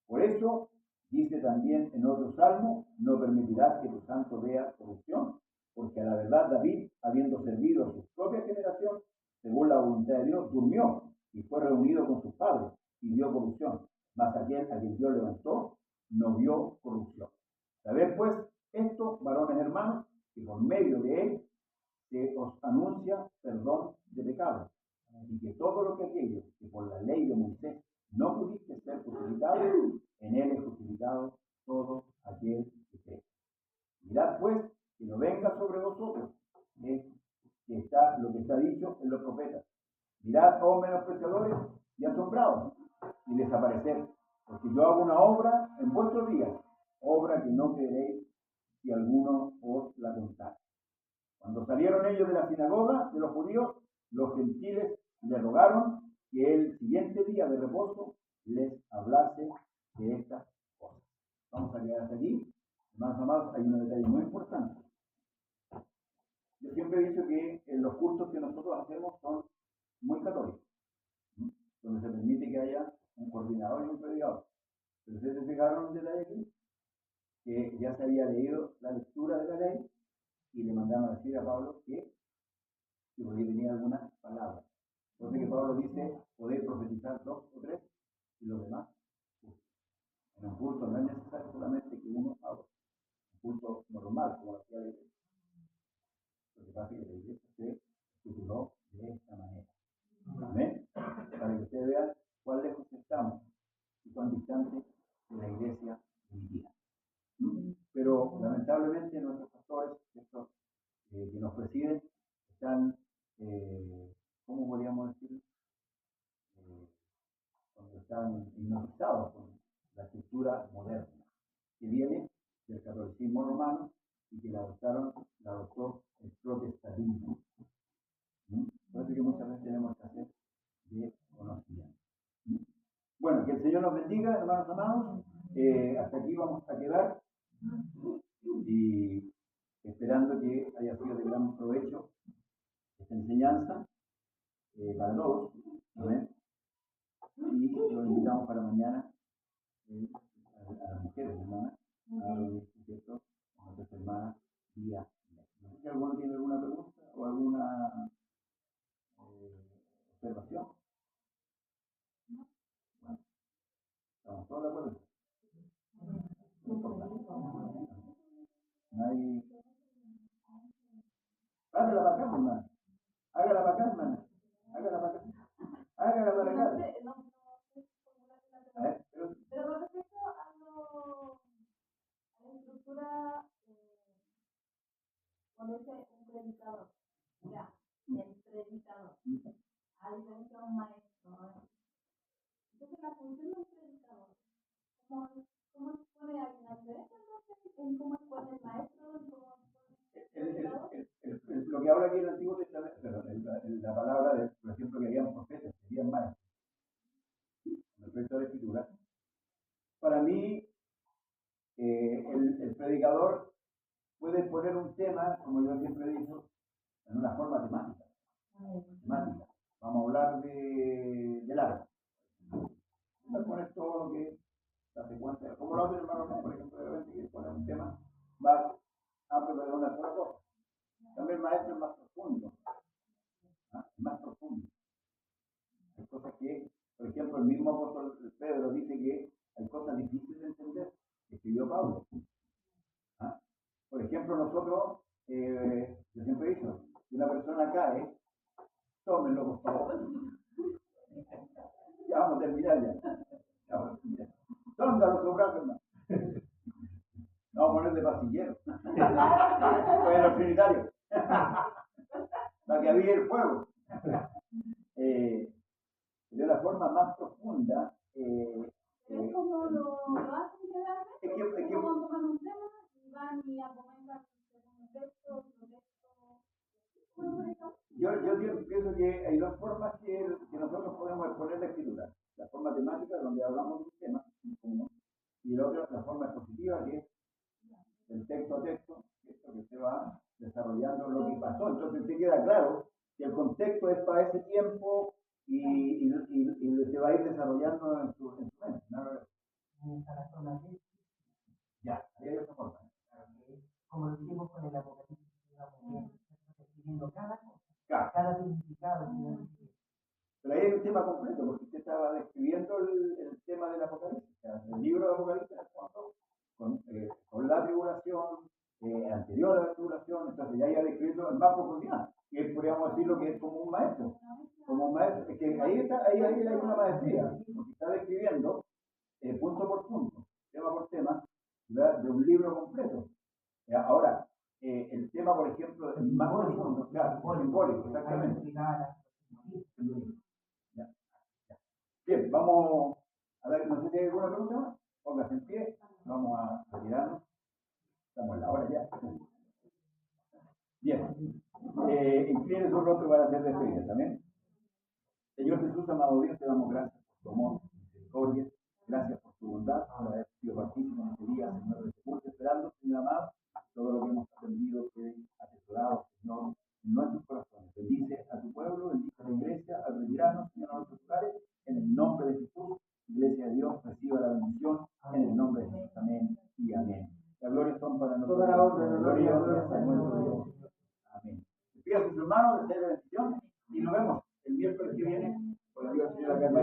Por eso dice también en otro salmo: no permitirás que tu santo vea corrupción, porque a la verdad David, habiendo servido a su propia generación, según la voluntad de Dios, durmió y fue reunido con sus padres y vio corrupción. Mas aquel a quien Dios levantó no vio corrupción. Sabed pues esto, varones hermanos, que por medio de él se os anuncia perdón de pecados, y que todo lo que aquello que por la ley de Moisés no pudiste ser justificado, en él es justificado todo aquel que cree. Mirad pues que no venga sobre vosotros que está lo que está dicho en los profetas. Mirad, oh menospreciadores y asombrados, y desaparecer, porque yo hago una obra en vuestros días, obra que no creeréis si alguno os la contare. Cuando salieron ellos de la sinagoga de los judíos, los gentiles le rogaron que el siguiente día de reposo les hablase de estas cosas. Vamos a quedar hasta aquí. Hermanos amados, hay un detalle muy importante. Yo siempre he dicho que los cultos que nosotros hacemos son muy católicos, donde se permite que haya un coordinador y un predicador. Pero ustedes se fijaron un detalle aquí, que ya se había leído la lectura de la ley y le mandaron a decir a Pablo que si podía tener alguna palabra. Entonces que Pablo dice, podéis profetizar 2 o 3 y los demás. En un culto no es necesario solamente que uno hable. Un culto normal, como lo hacía la iglesia. Lo que pasa es que la iglesia se tituló de esta manera. Amén. Para que ustedes vean cuán lejos estamos y cuán distantes de la iglesia hoy día. Pero lamentablemente nuestros pastores, estos que nos presiden, están, ¿cómo podríamos decirlo? Cuando están hipnotizados con la cultura moderna, que viene del catolicismo romano y que la adoptó el protestantismo. Por eso que muchas veces tenemos que hacer de conocimiento. Bueno, que el Señor nos bendiga, hermanos amados. Hasta aquí vamos a quedar y esperando que haya sido de gran provecho esta enseñanza para todos. Amén. Y los invitamos para mañana a las mujeres, hermanas, a los ¿cierto? A nuestras hermanas día. No sé si alguno tiene alguna pregunta o alguna observación. Bueno, estamos todos de acuerdo. No importa. No hay. Hágala para acá, hermana. Hágala para acá, hermana. Hágala para acá. Hágala para acá. A ver, pero con respecto a la estructura, cuando dice un predicador, ya, el predicador, a diferencia de un maestro, ¿no? Entonces la función de un predicador, ¿cómo expone a la diferencia entonces en cómo expone el maestro y cómo expone el predicador? lo que habla aquí en el Antiguo Testamento, la palabra, por ejemplo, que habían profetas, que habían maestros, respecto a la escritura, para mí, el predicador puede poner un tema, como yo siempre he dicho, en una forma temática. Temática. Vamos a hablar del árbol. Voy a poner todo lo que la secuencia, como lo hace el hermano René, por ejemplo, de repente que pone un tema más amplio de una sola cosa. También el maestro es más profundo. ¿Ah? Más profundo. Hay cosas que, por ejemplo, el mismo apóstol Pedro dice que hay cosas difíciles de entender, que escribió Pablo. ¿Ah? Por ejemplo, nosotros, yo siempre he dicho, si una persona cae, tómenlo por favor. Ya vamos a terminar ya. Ya vamos a terminar. Tóndalo su brazo, hermano. No vamos a poner de pasillero. Pues en los trinitarios. Para que avise el fuego. De una forma más profunda. Es como lo hacen generalmente, Es que como toman un tema y van y argumentan un texto, yo pienso que hay dos formas que nosotros podemos exponer la escritura. La forma temática, donde hablamos de un tema en común, y la otra, la forma expositiva, que es del texto a texto, esto que se va desarrollando lo que pasó. Entonces te queda claro que el contexto es para ese tiempo y se va a ir desarrollando en su mente. Ya, ahí hay otra forma. Como lo hicimos con el Apocalipsis, digamos, escribiendo cada cosa, Claro. cada significado. Pero ahí hay un tema completo, porque usted estaba describiendo el tema del Apocalipsis, o sea, el libro de Apocalipsis con la tribulación, anterior a la tribulación, entonces ya iba describiendo en más profundidad. Y podríamos decirlo que es como un maestro. Como un maestro, es que ahí hay una maestría, porque está describiendo punto por punto, tema por tema, ¿verdad? De un libro completo. Ahora, el tema, por ejemplo, es más profundo, claro, simbólico, exactamente. Ya. Bien, vamos a ver, no sé si hay alguna pregunta más. Póngase en pie, vamos a retirarnos. Estamos en la hora ya. Bien, incline su rostro para hacer despedida también. Señor Jesús, amado Dios, te damos gracias por tu amor, tu misericordia, gracias por tu bondad, por haber sido partícipe en este día, Señor, de sepulcro, esperando, Señor amado, todo lo que hemos aprendido quede atesorado, Señor, en nuestros corazones. Bendice a tu pueblo, bendice a la iglesia, al retirarnos, Señor, a nuestros hogares, en el nombre de Jesús. Iglesia de Dios, reciba la bendición, en el nombre de Jesús. Amén y amén. La gloria son para nosotros. Toda la honra, gloria y honra gloria a nuestro Dios. Amén. Despida a sus hermanos, desea la bendición y nos vemos el miércoles que viene con la Dios Señor acá en